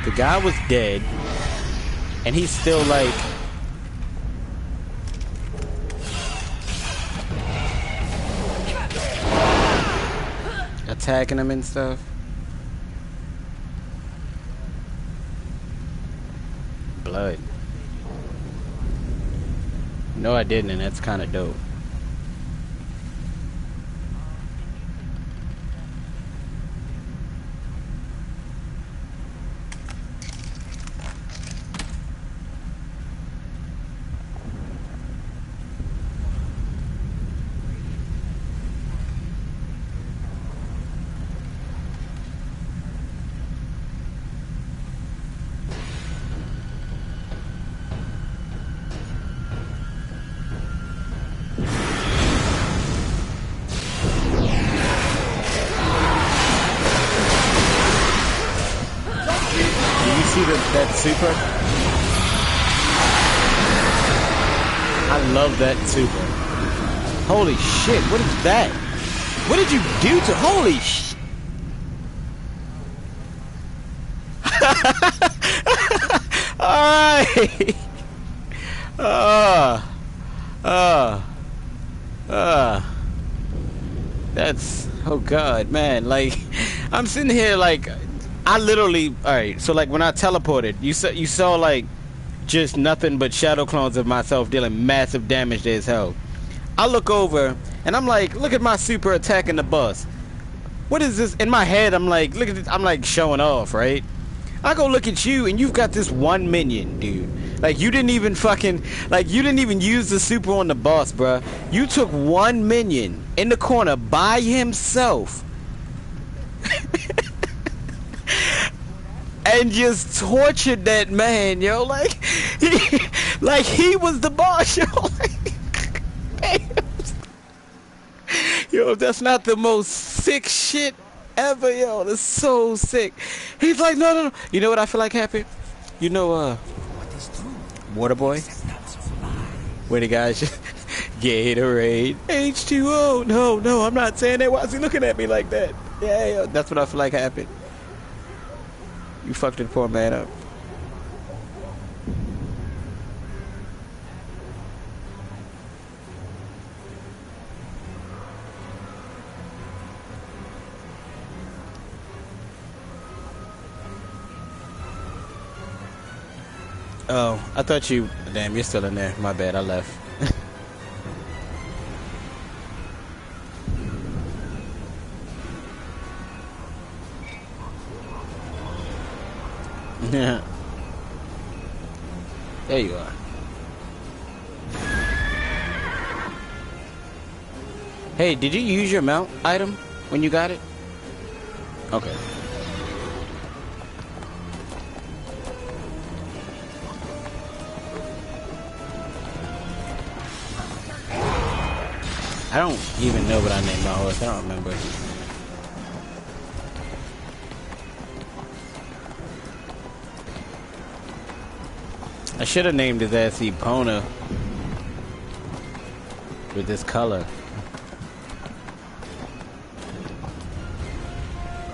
The guy was dead, and he's still like. Attacking him and stuff. Blood. No, I didn't, and that's kind of dope. That super. I love that super. Holy shit, what is that? What did you do to holy sh... Alright. That's, oh god, man, like, I'm sitting here like, I literally, alright, so like when I teleported, you saw like just nothing but shadow clones of myself dealing massive damage to his health. I look over and I'm like, look at my super attacking the bus. What is this? In my head, I'm like, look at this, I'm like showing off, right? I go look at you and you've got this one minion, dude. Like you didn't even fucking, like you didn't even use the super on the boss, bruh. You took one minion in the corner by himself. And just tortured that man, yo, like he was the boss, yo. Yo, if that's not the most sick shit ever, yo, that's so sick. He's like, no. You know what I feel like happened? You know, Waterboy? When the guy Gatorade, H2O. No, I'm not saying that. Why is he looking at me like that? Yeah, that's what I feel like happened. You fucked the poor man up. Oh, I thought you... Damn, you're still in there. My bad, I left. Yeah. There you are. Hey, did you use your mount item when you got it? Okay. I don't even know what I named my horse. I don't remember. I should have named his ass Epona with this color.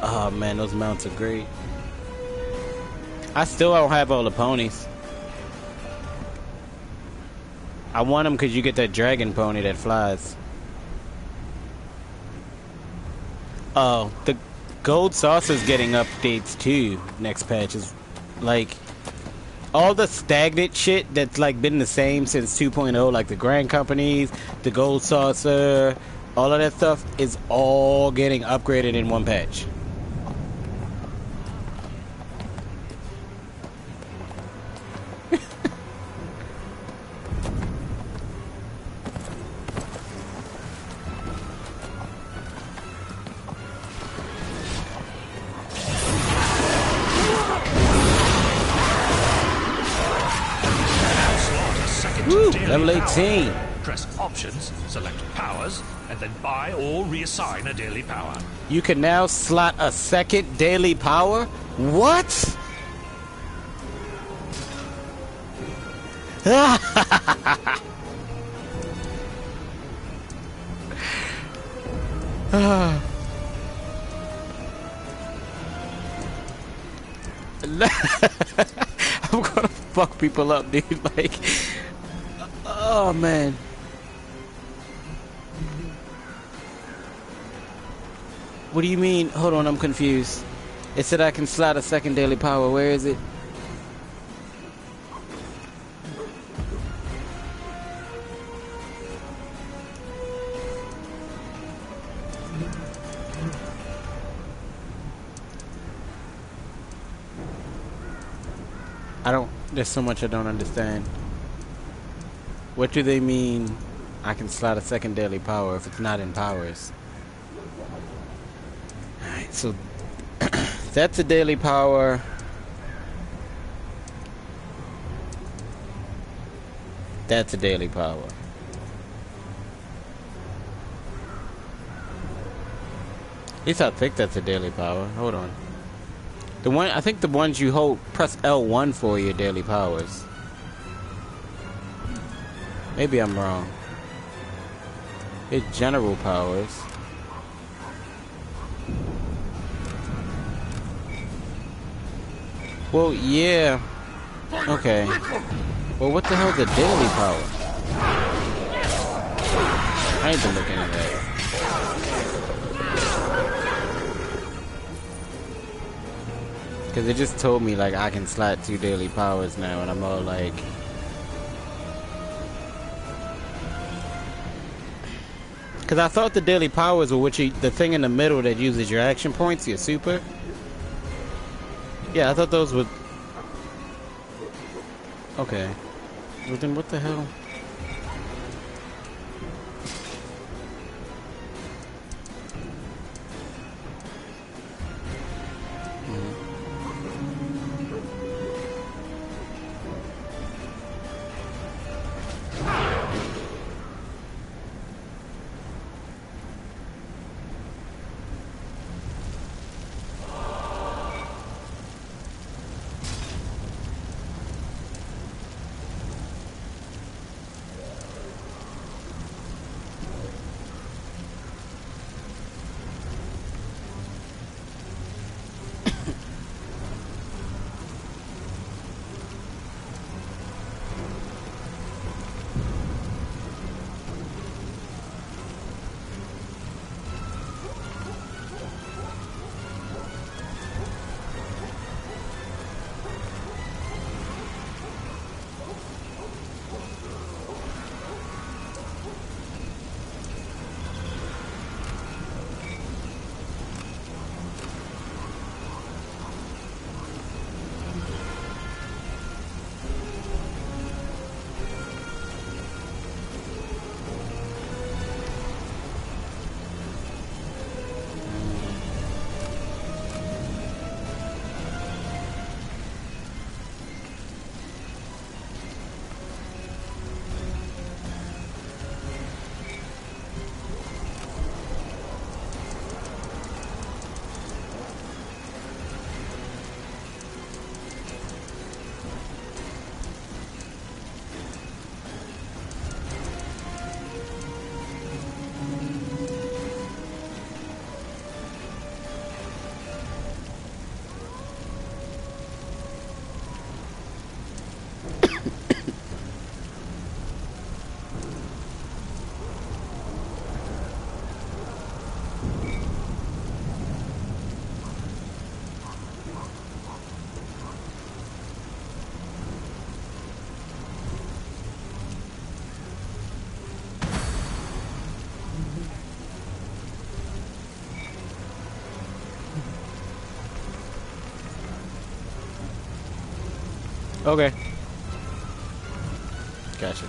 Oh man, those mounts are great. I still don't have all the ponies. I want them because you get that dragon pony that flies. Oh, the gold saucer's getting updates too. Next patch is like all the stagnant shit that's like been the same since 2.0, like the Grand Companies, the gold saucer, all of that stuff is all getting upgraded in one patch. Level 18. Press options, select powers, and then buy or reassign a daily power. You can now slot a second daily power? What? I'm gonna fuck people up, dude. Like, oh man. What do you mean? Hold on, I'm confused. It said I can slot a second daily power. Where is it? There's so much I don't understand. What do they mean I can slot a second daily power if it's not in powers? Alright, so that's a daily power. That's a daily power. At least I think that's a daily power. Hold on. The one, I think the ones you hold, press L1 for your daily powers. Maybe I'm wrong. It's general powers. Well, yeah. Okay. Well, what the hell's a daily power? I ain't been looking at that. Because it just told me, like, I can slot 2 daily powers now, and I'm all like... Because I thought the daily powers were what you, the thing in the middle that uses your action points, your super. Yeah, I thought those would... Okay. Well, then what the hell? Okay. Gotcha.